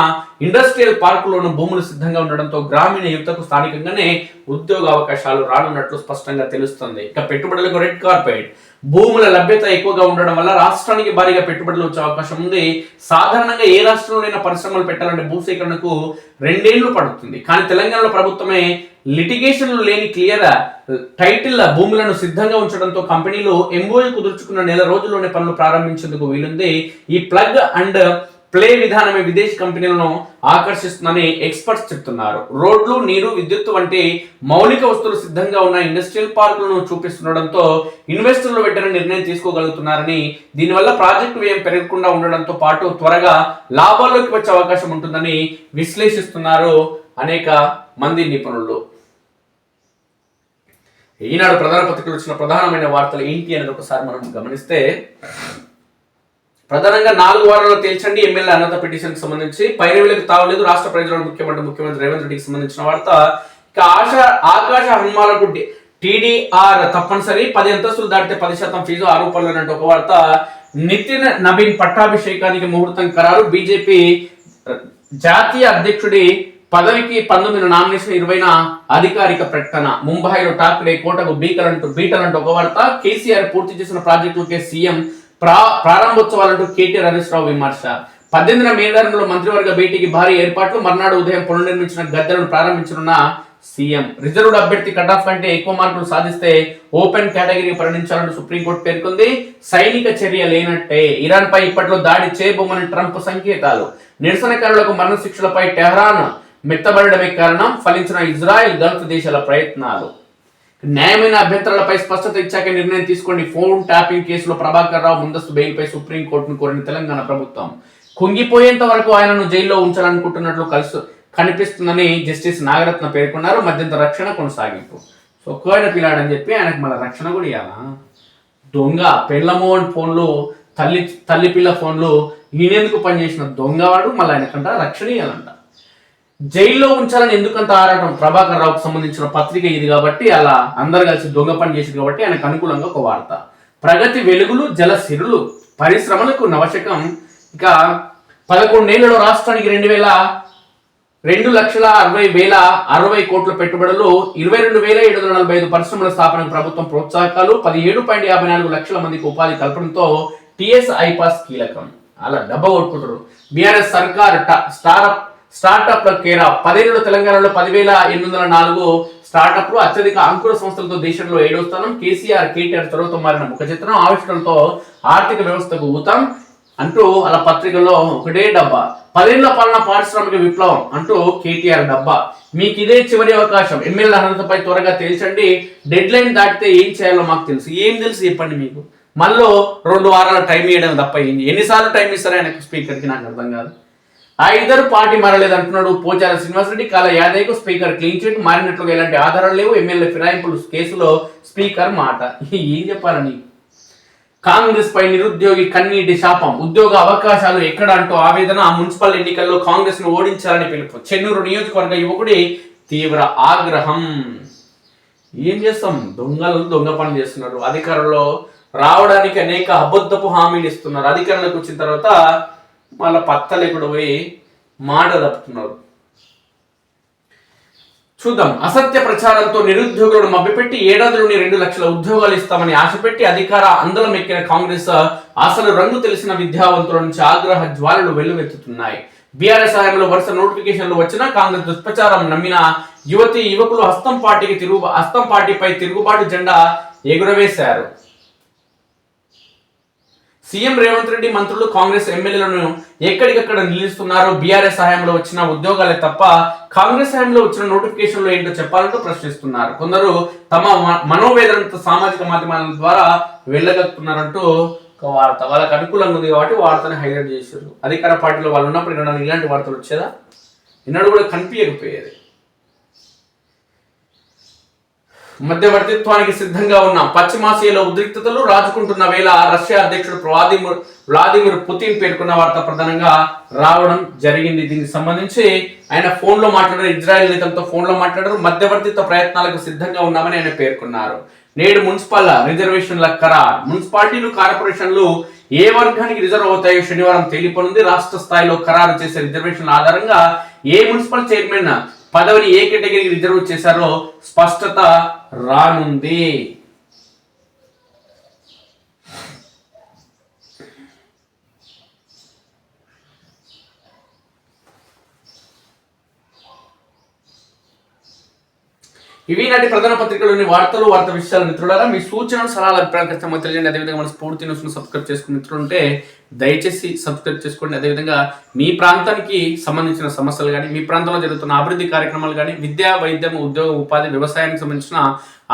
ఇండస్ట్రియల్ పార్కుల్లోనూ భూములు సిద్ధంగా ఉండడంతో గ్రామీణ యువతకు స్థానికంగానే ఉద్యోగ అవకాశాలు రానున్నట్లు స్పష్టంగా తెలుస్తుంది. ఇక పెట్టుబడులకు రెడ్ కార్పెట్. భూముల లభ్యత ఎక్కువగా ఉండడం వల్ల రాష్ట్రానికి భారీగా పెట్టుబడులు వచ్చే అవకాశం ఉంది. సాధారణంగా ఏ రాష్ట్రంలోనైనా పరిశ్రమలు పెట్టాలంటే భూసేకరణకు 2 ఏళ్లు పడుతుంది. కానీ తెలంగాణలో ప్రభుత్వమే లిటిగేషన్లు లేని క్లియర్ టైటిల్ భూములను సిద్ధంగా ఉంచడంతో కంపెనీలు MOU కుదుర్చుకున్న నెల రోజుల్లోనే పనులు ప్రారంభించేందుకు వీలుంది. ఈ ప్లగ్ అండ్ ప్లే విధానమే విదేశీ కంపెనీలను ఆకర్షిస్తుందని ఎక్స్పర్ట్స్ చెప్తున్నారు. రోడ్లు, నీరు, విద్యుత్ వంటి మౌలిక వస్తువులు సిద్ధంగా ఉన్న ఇండస్ట్రియల్ పార్కులను చూపిస్తుండడంతో ఇన్వెస్టర్లు వెంటనే నిర్ణయం తీసుకోగలుగుతున్నారని, దీనివల్ల ప్రాజెక్టు వ్యయం పెరగకుండా ఉండడంతో పాటు త్వరగా లాభాల్లోకి వచ్చే అవకాశం ఉంటుందని విశ్లేషిస్తున్నారు అనేక మంది నిపుణులు. ఈనాడు ప్రధాన పత్రికలు వచ్చిన ప్రధానమైన వార్తలు ఏంటి అనేది ఒకసారి మనం గమనిస్తే, ప్రధానంగా 4 వారాల్లో తేల్చండి ఎమ్మెల్యే అర్హత పిటిషన్ కి సంబంధించి పైరవీలకు తావలేదు రాష్ట్ర ప్రజలను ముఖ్యమంత్రి రేవంత్ రెడ్డికి సంబంధించిన వార్త. ఇక ఆకాశ హనుమాలకు TDR తప్పనిసరి, 10 అంతస్తులు దాటితే 10% ఫీజు ఆరోపణలు అంటే ఒక వార్త. నితిన్ నవీన్ పట్టాభిషేకానికి ముహూర్తం ఖరారు. బీజేపీ జాతీయ అధ్యక్షుడి పదవికి 19 నామినేషన్ 20న అధికారిక ప్రకటన. ముంబైలో ఠాక్రే కోటకు బీటలంటూ ఒక వార్త. కేసీఆర్ పూర్తి చేసిన ప్రాజెక్టులకే సీఎం ప్రారంభోత్సవాలంటూ కేటీఆర్ హరీష్ రావు విమర్శ. 18న మేడారంలో మంత్రివర్గ భేటీకి భారీ ఏర్పాట్లు. మర్నాడు ఉదయం పునర్నిర్మించిన గద్దెలను ప్రారంభించనున్న సీఎం. రిజర్వ్డ్ అభ్యర్థి కటాఫ్ కంటే ఎక్కువ మార్కులు సాధిస్తే ఓపెన్ కేటగిరీ పరిగణించాలంటూ సుప్రీంకోర్టు పేర్కొంది. సైనిక చర్య లేనట్టే. ఇరాన్ పై ఇప్పట్లో దాడి చేయబోమని ట్రంప్ సంకేతాలు. నిరసనకారులకు మరణశిక్షలపై టెహ్రాన్ మెత్తబడడమే కారణం. ఫలించిన ఇజ్రాయెల్, గల్ఫ్ దేశాల ప్రయత్నాలు. న్యాయమైన అభ్యంతరాలపై స్పష్టత ఇచ్చాక నిర్ణయం తీసుకోండి. ఫోన్ ట్యాపింగ్ కేసులో ప్రభాకర్ రావు ముందస్తు బెయిల్పై సుప్రీంకోర్టును కోరిన తెలంగాణ ప్రభుత్వం. కుంగిపోయేంత వరకు ఆయనను జైల్లో ఉంచాలనుకుంటున్నట్లు కనిపిస్తుందని జస్టిస్ నాగరత్న పేర్కొన్నారు. మధ్యంతర రక్షణ కొనసాగింపు. సో కోయిన పిల్లాడని చెప్పి ఆయనకు మళ్ళీ రక్షణ కూడా ఇవ్వాలా? దొంగ పెళ్ళమోహన్ ఫోన్లు, తల్లి పిల్ల ఫోన్లు ఈయనెందుకు పనిచేసిన దొంగవాడు మళ్ళీ ఆయనకంట రక్షణ ఇవ్వాలంట. జైల్లో ఉంచాలని ఎందుకంత ఆరాటం? ప్రభాకర్ రావుకు సంబంధించిన పత్రిక ఇది కాబట్టి అలా అందరు కలిసి దొంగ పని చేసింది కాబట్టి ఆయనకు అనుకూలంగా ఒక వార్త. ప్రగతి వెలుగులు, జల సిరులు, పరిశ్రమలకు నవశకం. ఇక 11 ఏళ్లలో రాష్ట్రానికి 2,60,60 కోట్ల పెట్టుబడులు, 22,745 పరిశ్రమల స్థాపనకు ప్రభుత్వం ప్రోత్సాహకాలు, 17.54 లక్షల మందికి ఉపాధి కల్పనతో టీఎస్ ఐపాస్ కీలకం. అలా డబ్బా కొట్టుకుంటారు. బీఆర్ఎస్ సర్కార్ స్టార్టప్ల కేరా. 10 ఏళ్లలో తెలంగాణలో 10,804 స్టార్టప్లు, అత్యధిక అంకుర సంస్థలతో దేశంలో 7వ స్థానం. కేసీఆర్, కేటీఆర్ చొరవతో మారిన ముఖ చిత్రం, ఆవిష్కరణతో ఆర్థిక వ్యవస్థకు ఊతం అంటూ అలా పత్రికల్లో ఒకటే డబ్బా. 10 ఏళ్ల పాలన పారిశ్రామిక విప్లవం అంటూ కేటీఆర్ డబ్బా. మీకు ఇదే చివరి అవకాశం. ఎమ్మెల్యే అర్హతపై త్వరగా తేల్చండి. డెడ్ లైన్ దాటితే ఏం చేయాలో మాకు తెలుసు. ఏం తెలుసు చెప్పండి మీకు. మళ్ళీ 2 వారాల టైం ఇవ్వడం తప్ప ఎన్నిసార్లు టైం ఇస్తారో ఆయనకు స్పీకర్కి నాకు అర్థం కాదు. ఆ ఇద్దరు పార్టీ మారలేదు అంటున్నాడు పోచార శ్రీనివాసరెడ్డి. కాల యాదయ్యకు స్పీకర్ క్లీన్ చిట్, మారినట్లుగా ఎలాంటి ఆధారాలు లేవు. ఎమ్మెల్యే ఫిరాయింపులు కేసులో స్పీకర్ మాట. ఏం చెప్పాలని? కాంగ్రెస్ పై నిరుద్యోగి కన్నీటి శాపం. ఉద్యోగ అవకాశాలు ఎక్కడ అంటూ ఆవేదన. మున్సిపల్ ఎన్నికల్లో కాంగ్రెస్ ను ఓడించాలని పిలుపు. చెన్నూరు నియోజకవర్గ యువకుడి తీవ్ర ఆగ్రహం. ఏం చేస్తాం? దొంగలు దొంగ పని చేస్తున్నారు. అధికారంలో రావడానికి అనేక అబద్ధపు హామీలు ఇస్తున్నారు. అధికారంలోకి వచ్చిన తర్వాత మళ్ళీ పత్తలే కూడా పోయి మాట తప్పుతున్నారు. చూద్దాం. అసత్య ప్రచారంతో నిరుద్యోగులను మభ్యపెట్టి ఏడాదిలోని 2 లక్షల ఉద్యోగాలు ఇస్తామని ఆశపెట్టి అధికార అందలం ఎక్కిన కాంగ్రెస్ అసలు రంగు తెలిసిన విద్యావంతుల నుంచి ఆగ్రహ జ్వాలలు వెల్లువెత్తుతున్నాయి. బీఆర్ఎస్ హయాంలో వరుస నోటిఫికేషన్లు వచ్చినా కాంగ్రెస్ దుష్ప్రచారం నమ్మిన యువతి యువకులు హస్తం పార్టీపై తిరుగుబాటు జెండా ఎగురవేశారు. సీఎం రేవంత్ రెడ్డి మంత్రులు కాంగ్రెస్ ఎమ్మెల్యేలను ఎక్కడికక్కడ నిలుస్తున్నారు. బీఆర్ఎస్ హయాంలో వచ్చిన ఉద్యోగాలే తప్ప కాంగ్రెస్ హయాంలో వచ్చిన నోటిఫికేషన్లు ఏంటో చెప్పాలంటూ ప్రశ్నిస్తున్నారు. కొందరు తమ మనోవేదనతో సామాజిక మాధ్యమాల ద్వారా వెళ్ళగలుగుతున్నారంటూ ఒక వార్త వాళ్ళకి అనుకూలంగా ఉంది కాబట్టి వార్తని హైలైట్ చేశారు. అధికార పార్టీలో వాళ్ళు ఉన్నప్పుడు ఇలాంటి వార్తలు వచ్చేదా? ఈనాడు కూడా కనిపించకపోయేది. మధ్యవర్తిత్వానికి సిద్ధంగా ఉన్న పశ్చిమాసియాలో ఉద్రిక్తతలు రాజుకుంటున్న వేళ రష్యా అధ్యక్షుడు వ్లాదిమిర్ పుతిన్ పేర్కొన్న వార్త ప్రధానంగా రావడం జరిగింది. దీనికి సంబంధించి ఆయన ఫోన్లో మాట్లాడారు. ఇజ్రాయెల్ నేతలతో ఫోన్లో మాట్లాడారు. మధ్యవర్తిత్వ ప్రయత్నాలకు సిద్ధంగా ఉన్నామని ఆయన పేర్కొన్నారు. నేడు మున్సిపల్ రిజర్వేషన్ల ఖరారు. మున్సిపాలిటీలు కార్పొరేషన్లు ఏ వర్గానికి రిజర్వ్ అవుతాయో శనివారం తేలిపోనుంది. రాష్ట్ర స్థాయిలో ఖరారు చేసే రిజర్వేషన్ల ఆధారంగా ఏ మున్సిపల్ చైర్మన్ పదవిని ఏ కేటగిరీకి రిజర్వ్ చేశారో స్పష్టత రానుంది. ఇవి నాటి ప్రధాన పత్రికలోని వార్తా విషయాల మిత్రులారా, మీ సూచనలు సలహాలు అభిప్రాయాలు ఖచ్చితంగా తెలియజేయండి. అదేవిధంగా మన స్ఫూర్తి న్యూస్ను సబ్స్క్రైబ్ చేసుకుని మిత్రులు ఉంటే దయచేసి సబ్స్క్రైబ్ చేసుకోండి. అదేవిధంగా మీ ప్రాంతానికి సంబంధించిన సమస్యలు కానీ, మీ ప్రాంతంలో జరుగుతున్న అభివృద్ధి కార్యక్రమాలు కానీ, విద్యా, వైద్యం, ఉద్యోగ, ఉపాధి, వ్యవసాయానికి సంబంధించిన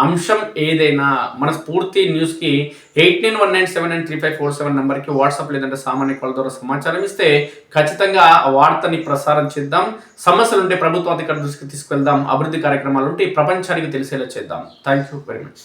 అంశం ఏదైనా మన స్ఫూర్తి న్యూస్కి 8919793547 నెంబర్కి వాట్సాప్ లేదంటే సామాన్య కాల్ ద్వారా సమాచారం ఇస్తే ఖచ్చితంగా ఆ వార్తని ప్రసారం చేద్దాం. సమస్యలు ఉంటే ప్రభుత్వ అధికారుల దృష్టికి తీసుకెళ్దాం. అభివృద్ధి కార్యక్రమాలు ఉంటే ప్రపంచానికి తెలిసేలా చేద్దాం. Thank you very much.